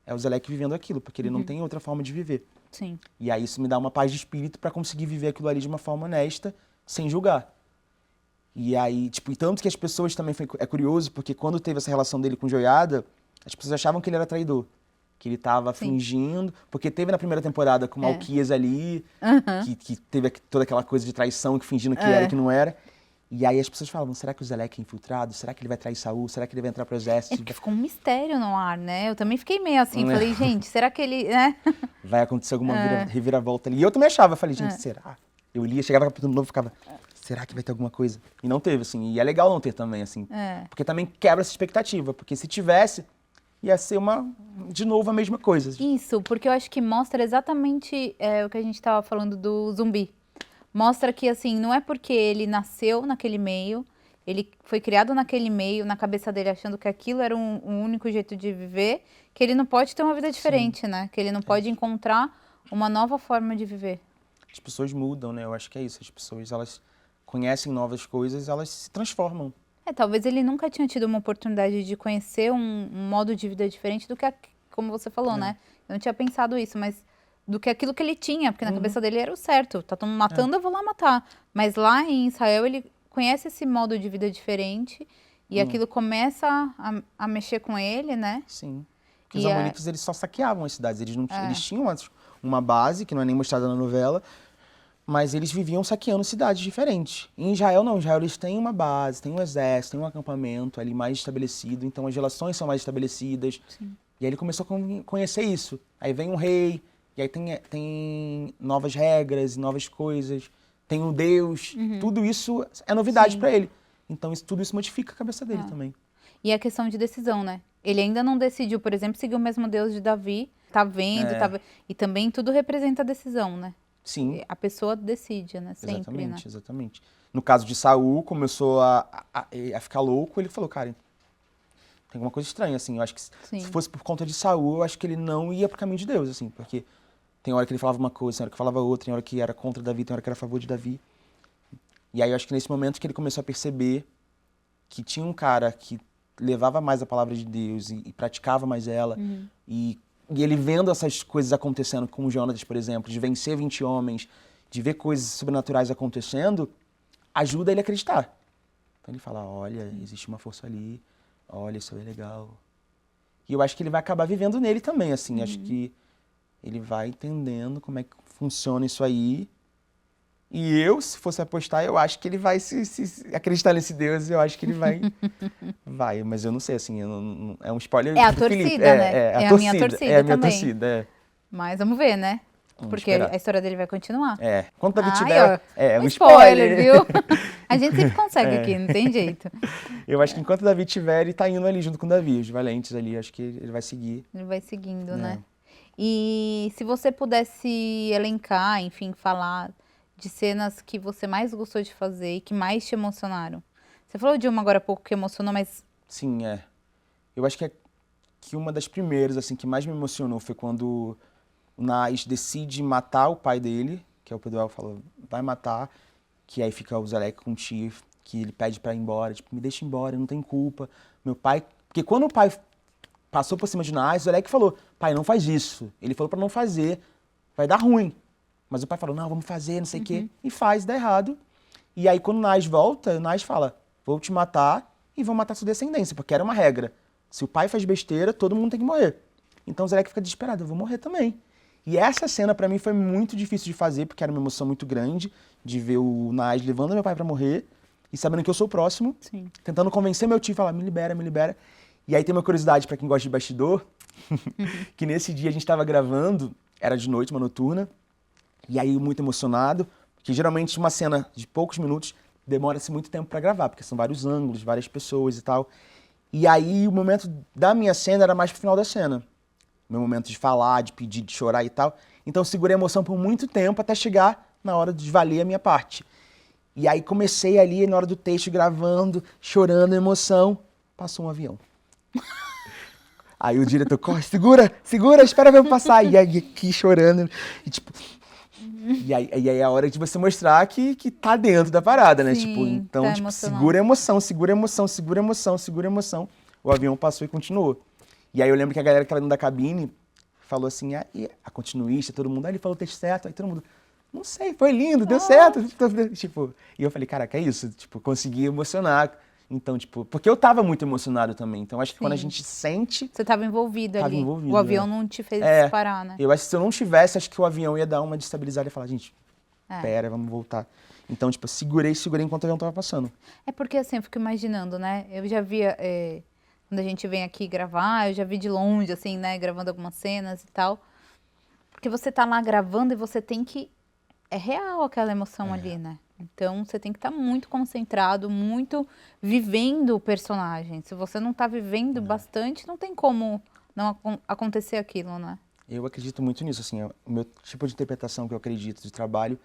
É o Zelec vivendo aquilo, porque ele não tem outra forma de viver.
Sim.
E aí isso me dá uma paz de espírito pra conseguir viver aquilo ali de uma forma honesta, sem julgar. E aí, tipo, e tanto que as pessoas também, é curioso, porque quando teve essa relação dele com Joiada, as pessoas achavam que ele era traidor. Que ele tava fingindo, porque teve na primeira temporada com o Malquias ali, que teve toda aquela coisa de traição, que fingindo que era e que não era. E aí as pessoas falavam, será que o Zelec é infiltrado? Será que ele vai trair Saul? Será que ele vai entrar pro exército?
Porque ficou um mistério no ar, né? Eu também fiquei meio assim, falei, gente, será que ele, né?
Vai acontecer alguma reviravolta ali. E eu também achava, falei, gente, será? Eu lia, chegava no capítulo novo e ficava, será que vai ter alguma coisa? E não teve, assim, e é legal não ter também, assim. Porque também quebra essa expectativa, porque se tivesse, ia ser de novo a mesma coisa.
Isso, porque eu acho que mostra exatamente o que a gente estava falando do zumbi. Mostra que, assim, não é porque ele nasceu naquele meio ele foi criado naquele meio, na cabeça dele, achando que aquilo era um único jeito de viver, que ele não pode ter uma vida diferente, né? Que ele não pode encontrar uma nova forma de viver.
As pessoas mudam, né? Eu acho que é isso. As pessoas, elas conhecem novas coisas, elas se transformam.
Talvez ele nunca tinha tido uma oportunidade de conhecer um modo de vida diferente do que, como você falou, né? Eu não tinha pensado isso, mas do que aquilo que ele tinha, porque na cabeça dele era o certo. Tá todo mundo matando, eu vou lá matar. Mas lá em Israel, ele conhece esse modo de vida diferente e aquilo começa a mexer com ele, né?
Sim. Porque os amonitas, eles só saqueavam as cidades. Eles, não, eles tinham uma base, que não é nem mostrada na novela, mas eles viviam saqueando cidades diferentes. Em Israel, não. Em Israel, eles têm uma base, têm um exército, têm um acampamento ali mais estabelecido. Então, as relações são mais estabelecidas. Sim. E aí ele começou a conhecer isso. Aí vem um rei, e aí tem novas regras, novas coisas. Tem um Deus. Tudo isso é novidade para ele. Então, tudo isso modifica a cabeça dele também.
E a questão de decisão, né? Ele ainda não decidiu, por exemplo, seguir o mesmo Deus de Davi. Tá vendo, e também tudo representa a decisão, né?
Sim.
A pessoa decide, né? Sempre,
exatamente,
né?
Exatamente. No caso de Saul, começou a ficar louco, ele falou, cara, tem alguma coisa estranha, assim. Eu acho que se fosse por conta de Saul, eu acho que ele não ia pro caminho de Deus, assim. Porque tem hora que ele falava uma coisa, tem hora que falava outra, tem hora que era contra Davi, tem hora que era a favor de Davi. E aí eu acho que nesse momento que ele começou a perceber que tinha um cara que levava mais a palavra de Deus e praticava mais ela, e ele vendo essas coisas acontecendo, como Jonatas, por exemplo, de vencer 20 homens, de ver coisas sobrenaturais acontecendo, ajuda ele a acreditar. Então ele fala, olha, existe uma força ali, olha, isso é legal. E eu acho que ele vai acabar vivendo nele também, assim, acho que ele vai entendendo como é que funciona isso aí. E eu, se fosse apostar, eu acho que ele vai se acreditar nesse Deus, eu acho que ele vai. Vai, mas eu não sei, assim, é um spoiler.
É a torcida, né?
É
a minha torcida
é a minha
também.
torcida,
Mas vamos ver, né? Porque
esperar.
a história dele vai continuar.
Quando Davi
Ai,
tiver.
ó,
Um
spoiler, viu? A gente sempre consegue aqui, não tem jeito.
Eu acho que enquanto Davi tiver, ele tá indo ali junto com Davi, os valentes ali, acho que ele vai seguir.
Ele vai seguindo, né? E se você pudesse elencar, enfim, falar de cenas que você mais gostou de fazer e que mais te emocionaram. Você falou de uma agora há pouco que emocionou, mas...
Sim, Eu acho que uma das primeiras, assim, que mais me emocionou foi quando o Nais decide matar o pai dele, que é o Peduel, falou, vai matar, que aí fica o Zeleque com o tio, que ele pede pra ir embora, tipo, me deixa embora, eu não tenho culpa. Meu pai... Porque quando o pai passou por cima de Nais, o Zeleque falou, pai, não faz isso. Ele falou pra não fazer, vai dar ruim. Mas o pai falou, não, vamos fazer, não sei o quê. E faz, dá errado. E aí, quando o Nais volta, o Nais fala, vou te matar e vou matar sua descendência, porque era uma regra. Se o pai faz besteira, todo mundo tem que morrer. Então o Zeleque fica desesperado, eu vou morrer também. E essa cena, pra mim, foi muito difícil de fazer, porque era uma emoção muito grande, de ver o Nais levando meu pai pra morrer, e sabendo que eu sou o próximo, tentando convencer meu tio e falar, me libera, me libera. E aí tem uma curiosidade pra quem gosta de bastidor, que nesse dia a gente tava gravando, era de noite, uma noturna, e aí muito emocionado, porque geralmente uma cena de poucos minutos demora-se muito tempo pra gravar, porque são vários ângulos, várias pessoas e tal. E aí o momento da minha cena era mais pro final da cena. Meu momento de falar, de pedir, de chorar e tal. Então eu segurei a emoção por muito tempo até chegar na hora de valer a minha parte. E aí comecei ali na hora do texto gravando, chorando, emoção. Passou um avião. Aí o diretor corre, segura, espera ver eu passar. E aí aqui chorando, e tipo... E aí é a hora de você mostrar que tá dentro da parada, né?
Sim,
tipo, então,
tá
tipo,
emocionante.
segura a emoção, segura a emoção, segura a emoção, segura a emoção. O avião passou e continuou. E aí eu lembro que a galera que tava dentro da cabine falou assim, e a continuista, todo mundo, ele falou o texto certo, aí todo mundo, não sei, foi lindo, deu certo. Tipo, e eu falei, caraca, é isso, tipo, consegui emocionar. Então, tipo, porque eu tava muito emocionado também. Então, acho que quando a gente sente...
Você tava envolvido ali.
Envolvido,
o avião não te fez parar, né?
Eu acho que se eu não tivesse, acho que o avião ia dar uma destabilizada e falar, gente, pera, vamos voltar. Então, tipo, segurei enquanto o avião tava passando.
É porque, assim, eu fico imaginando, né? Eu já via, quando a gente vem aqui gravar, eu já vi de longe, assim, né? Gravando algumas cenas e tal. Porque você tá lá gravando e você tem que... É real aquela emoção ali, né? Então, você tem que estar muito concentrado, muito vivendo o personagem. Se você não tá vivendo bastante, não tem como não acontecer aquilo, né?
Eu acredito muito nisso, assim, o meu tipo de interpretação que eu acredito de trabalho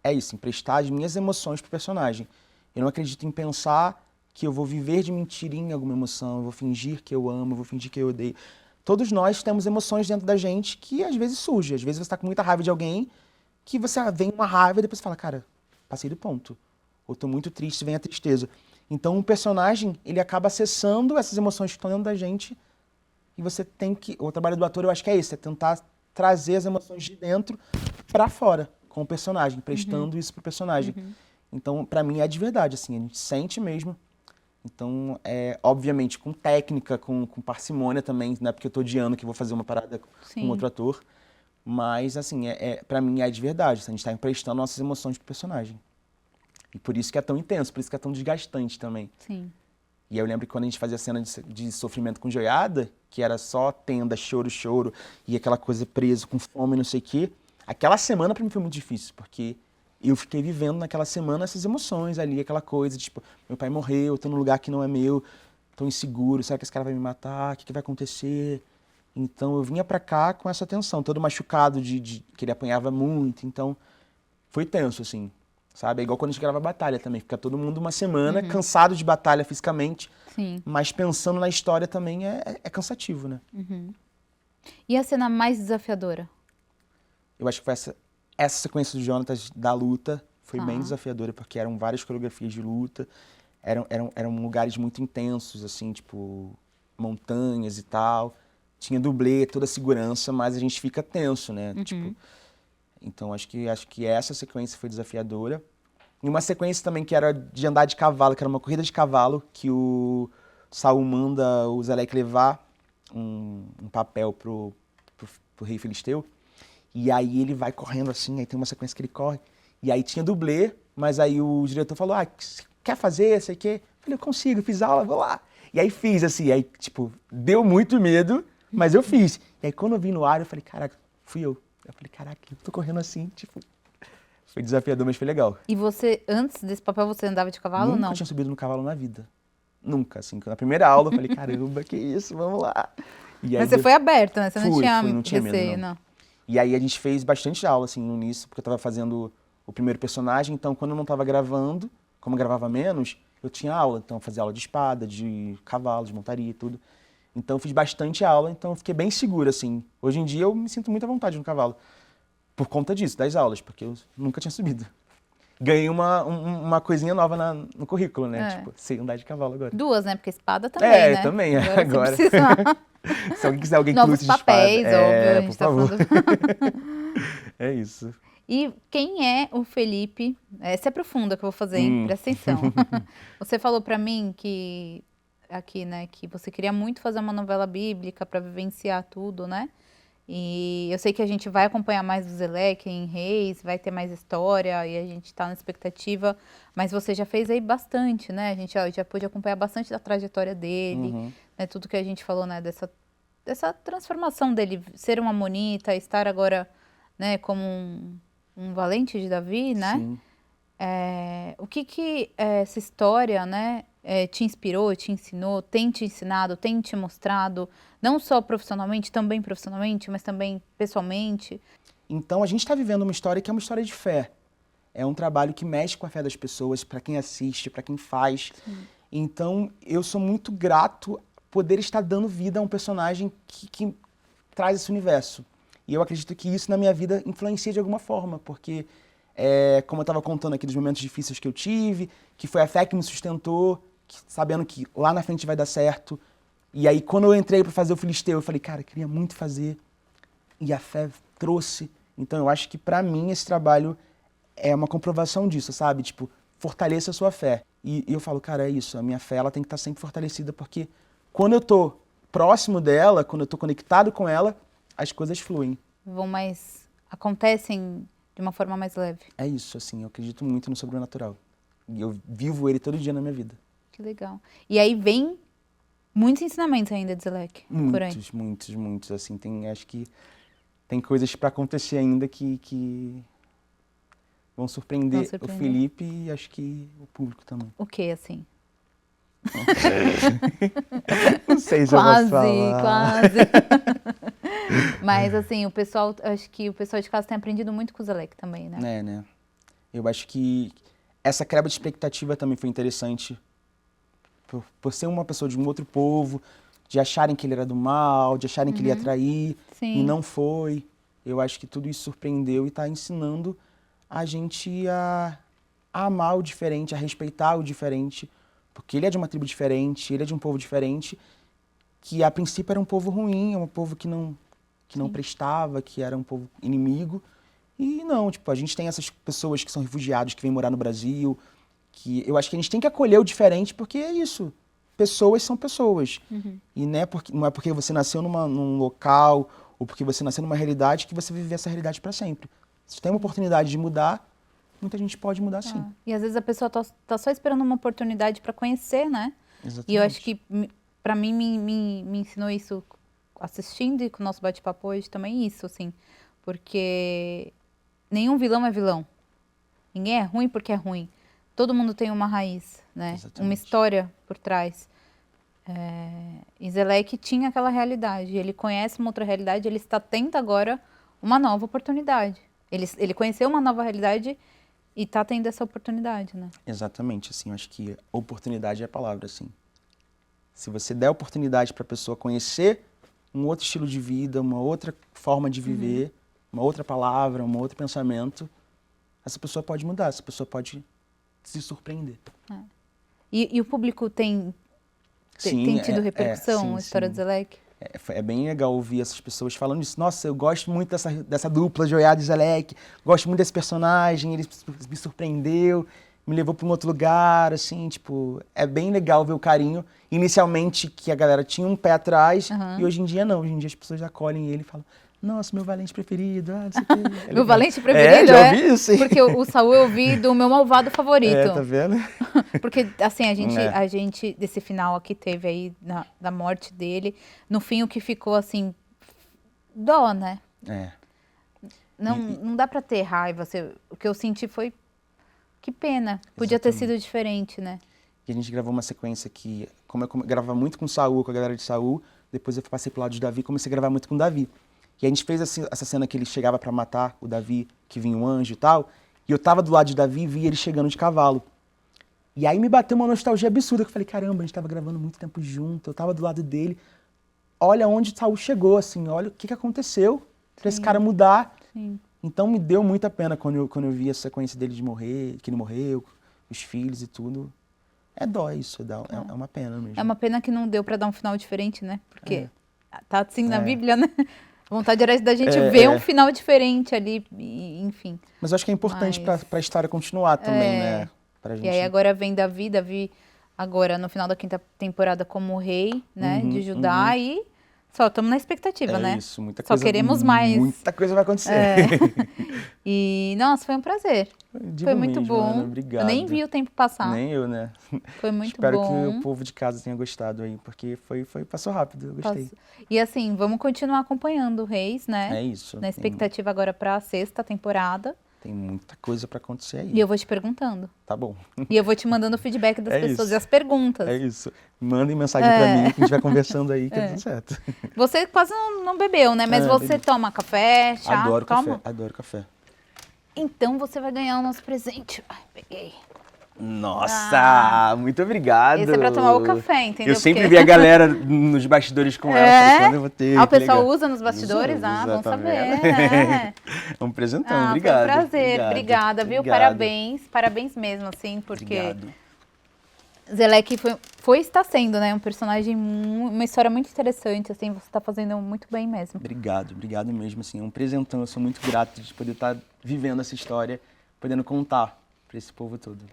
é isso, emprestar as minhas emoções pro personagem. Eu não acredito em pensar que eu vou viver de mentirinha alguma emoção, eu vou fingir que eu amo, eu vou fingir que eu odeio. Todos nós temos emoções dentro da gente que às vezes surgem. Às vezes você tá com muita raiva de alguém, que você vem uma raiva e depois você fala, cara, passei do ponto. Ou tô muito triste, vem a tristeza. Então, um personagem, ele acaba acessando essas emoções que estão dentro da gente e você tem que... O trabalho do ator, eu acho que é esse, é tentar trazer as emoções de dentro pra fora, com o personagem, prestando isso pro personagem. Então, pra mim, é de verdade, assim, a gente sente mesmo. Então, obviamente, com técnica, com parcimônia também, não é porque eu tô odiando que vou fazer uma parada com outro ator. Mas, assim, pra mim é de verdade, a gente tá emprestando nossas emoções pro personagem. E por isso que é tão intenso, por isso que é tão desgastante também.
Sim.
E aí eu lembro que quando a gente fazia cena de sofrimento com joiada, que era só tenda, choro, choro, e aquela coisa preso, com fome, não sei o quê, aquela semana pra mim foi muito difícil, porque eu fiquei vivendo naquela semana essas emoções ali, aquela coisa, tipo, meu pai morreu, tô num lugar que não é meu, tô inseguro, será que esse cara vai me matar? O que vai acontecer? Então eu vinha pra cá com essa tensão, todo machucado de que ele apanhava muito, então foi tenso, assim. Sabe? É igual quando a gente grava batalha também. Fica todo mundo uma semana cansado de batalha fisicamente.
Sim.
Mas pensando na história também é cansativo, né?
E a cena mais desafiadora?
Eu acho que foi essa sequência do Jonatas da luta foi bem desafiadora, porque eram várias coreografias de luta. Eram lugares muito intensos, assim, tipo, montanhas e tal. Tinha dublê, toda a segurança, mas a gente fica tenso, né? Tipo, então acho que essa sequência foi desafiadora. E uma sequência também que era de andar de cavalo, que era uma corrida de cavalo, que o Saul manda o Zeleque levar um papel pro rei Filisteu. E aí ele vai correndo assim, aí tem uma sequência que ele corre. E aí tinha dublê, mas aí o diretor falou, quer fazer, sei o quê? Eu falei, eu consigo, fiz aula, vou lá. E aí fiz, assim, aí tipo, deu muito medo, mas eu fiz. E aí quando eu vim no ar, eu falei, caraca, fui eu. Eu falei, caraca, eu tô correndo assim, tipo... Foi desafiador, mas foi legal.
E você, antes desse papel, você andava de cavalo ou não?
Nunca tinha subido no cavalo na vida. Nunca, assim. Na primeira aula eu falei, caramba, que isso, vamos lá. E aí,
mas você foi aberto, né? Você não tinha
não tinha
receio,
medo,
não.
E aí a gente fez bastante aula, assim, no início, porque eu tava fazendo o primeiro personagem, então quando eu não tava gravando, como eu gravava menos, eu tinha aula. Então eu fazia aula de espada, de cavalo, de montaria e tudo. Então eu fiz bastante aula, então eu fiquei bem seguro, assim. Hoje em dia eu me sinto muito à vontade no cavalo. Por conta disso, das aulas, porque eu nunca tinha subido. Ganhei uma coisinha nova no currículo, né? Tipo, sei andar de cavalo agora.
Duas, né? Porque espada também, né?
Também,
agora.
Se alguém quiser alguém que
Novos
lute de espada.
papéis, óbvio, a gente
por
tá
favor.
falando.
É isso.
E quem é o Felipe? Essa é profunda que eu vou fazer, hein? Presta atenção. Você falou pra mim que, aqui, né, que você queria muito fazer uma novela bíblica pra vivenciar tudo, né? E eu sei que a gente vai acompanhar mais o Zeleque em Reis, vai ter mais história e a gente tá na expectativa, mas você já fez aí bastante, né? A gente já pôde acompanhar bastante da trajetória dele, né? Tudo que a gente falou, né? Dessa transformação dele, ser uma amonita, estar agora, né, como um valente de Davi, né?
Sim.
O que essa história, né, te inspirou, te ensinou, tem te ensinado, tem te mostrado, não só profissionalmente, também profissionalmente, mas também pessoalmente?
Então a gente está vivendo uma história que é uma história de fé. É um trabalho que mexe com a fé das pessoas, para quem assiste, para quem faz. Então eu sou muito grato poder estar dando vida a um personagem que traz esse universo. E eu acredito que isso na minha vida influencia de alguma forma, porque como eu estava contando aqui dos momentos difíceis que eu tive, que foi a fé que me sustentou, sabendo que lá na frente vai dar certo. E aí quando eu entrei para fazer o Filisteu, eu falei, cara, eu queria muito fazer. E a fé trouxe. Então eu acho que para mim esse trabalho é uma comprovação disso, sabe? Tipo, fortaleça a sua fé. E eu falo, cara, é isso, a minha fé ela tem que estar sempre fortalecida, porque quando eu tô próximo dela, quando eu tô conectado com ela, as coisas fluem.
Acontecem de uma forma mais leve.
É isso, assim, eu acredito muito no sobrenatural. E eu vivo ele todo dia na minha vida.
Que legal. E aí vem muitos ensinamentos ainda de Zeleque, por aí.
Muitos, assim, acho que tem coisas para acontecer ainda que vão surpreender o Felipe e acho que o público também.
O que, assim?
Não sei se eu posso falar.
Quase. Mas, assim, acho que o pessoal de casa tem aprendido muito com o Zeleque também, né?
né? Eu acho que essa quebra de expectativa também foi interessante por ser uma pessoa de um outro povo, de acharem que ele era do mal, de acharem que ele ia trair,
Sim.
e não foi. Eu acho que tudo isso surpreendeu e está ensinando a gente a amar o diferente, a respeitar o diferente, porque ele é de uma tribo diferente, ele é de um povo diferente, que a princípio era um povo ruim, é um povo que não prestava, que era um povo inimigo. E não, tipo, a gente tem essas pessoas que são refugiados, que vêm morar no Brasil, que eu acho que a gente tem que acolher o diferente, porque é isso. Pessoas são pessoas. E não é porque você nasceu num local ou porque você nasceu numa realidade que você vai viver essa realidade para sempre. Se tem uma oportunidade de mudar, muita gente pode mudar sim.
E às vezes a pessoa tá só esperando uma oportunidade para conhecer, né?
Exatamente.
E eu acho que, para mim, me ensinou isso assistindo e com o nosso bate-papo hoje também isso, assim. Porque nenhum vilão é vilão. Ninguém é ruim porque é ruim. Todo mundo tem uma raiz, né?
Exatamente.
Uma história por trás. E Zelek tinha aquela realidade. Ele conhece uma outra realidade, ele está tendo agora uma nova oportunidade. Ele conheceu uma nova realidade e está tendo essa oportunidade, né?
Exatamente, assim, eu acho que oportunidade é a palavra, assim. Se você der oportunidade para a pessoa conhecer um outro estilo de vida, uma outra forma de viver, uma outra palavra, um outro pensamento, essa pessoa pode mudar, essa pessoa pode se surpreender.
E o público tem tido repercussão,
sim,
a história
sim.
do Zelek?
É bem legal ouvir essas pessoas falando isso. Nossa, eu gosto muito dessa dupla, Joiada e Zelek, gosto muito desse personagem, ele me surpreendeu, me levou para um outro lugar, assim, tipo, é bem legal ver o carinho. Inicialmente, que a galera tinha um pé atrás, e hoje em dia não. Hoje em dia as pessoas acolhem ele e falam, nossa, meu valente preferido, não sei o quê.
Meu valente preferido,
já ouvi isso, hein?
Porque o Saul eu vi do meu malvado favorito.
Tá vendo?
Porque, assim, a gente, desse final aqui, teve aí, da morte dele, no fim o que ficou, assim, dó, né? Não dá pra ter raiva. O que eu senti foi, que pena. Podia ter sido diferente, né?
E a gente gravou uma sequência que, como eu gravava muito com o Saul, com a galera de Saul, depois eu passei pro lado de Davi e comecei a gravar muito com o Davi. E a gente fez essa cena que ele chegava pra matar o Davi, que vinha um anjo e tal, e eu tava do lado de Davi e vi ele chegando de cavalo. E aí me bateu uma nostalgia absurda, que eu falei, caramba, a gente tava gravando muito tempo junto, eu tava do lado dele. Olha onde o Saul chegou, assim, olha o que aconteceu pra esse cara mudar.
Sim.
Então me deu muita pena quando eu vi a sequência dele de morrer, que ele morreu, os filhos e tudo. É dó isso, é uma pena mesmo.
É uma pena que não deu pra dar um final diferente, né? Porque tá assim na Bíblia, né? A vontade era da gente ver um final diferente ali, enfim.
Mas eu acho que é importante pra história continuar também, né? Pra gente...
E aí agora vem Davi agora no final da 5ª temporada como rei, né? De Judá e só estamos na expectativa, né?
Isso, muita
só
coisa.
queremos mais.
Muita coisa vai acontecer.
E, nossa, foi um prazer.
Digo
Foi muito
mesmo,
bom.
Ana, obrigado.
Eu nem vi o tempo passar.
Nem eu, né?
Foi muito
Espero
bom.
que o povo de casa tenha gostado aí, porque passou rápido, eu gostei.
E assim, vamos continuar acompanhando o Reis, né?
É isso.
Na expectativa agora para a 6ª temporada.
Tem muita coisa para acontecer aí.
E eu vou te perguntando.
Tá bom.
E eu vou te mandando o feedback das pessoas e as perguntas.
É isso. Mandem mensagem para mim, que a gente vai conversando aí, que é tudo certo.
Você quase não bebeu, né? Mas você toma café, chá?
Adoro
toma?
café, adoro café.
Então você vai ganhar o nosso presente. Ai, peguei.
Nossa, muito obrigado.
Esse é pra tomar o café, entendeu?
Eu sempre vi a galera nos bastidores com ela. Quando eu vou ter.
O pessoal usa nos bastidores? Bom saber.
É um presentão, obrigado.
Foi um prazer, obrigada, viu? Parabéns mesmo, assim, porque
Obrigado.
Zelek está sendo, né, um personagem, uma história muito interessante, assim, você está fazendo muito bem mesmo.
Obrigado mesmo, assim, é um presentão, eu sou muito grato de poder estar vivendo essa história, podendo contar para esse povo todo.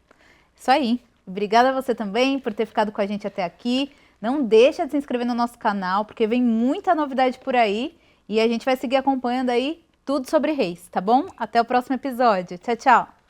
Isso aí. Obrigada a você também por ter ficado com a gente até aqui. Não deixa de se inscrever no nosso canal, porque vem muita novidade por aí e a gente vai seguir acompanhando aí tudo sobre Reis, tá bom? Até o próximo episódio. Tchau, tchau!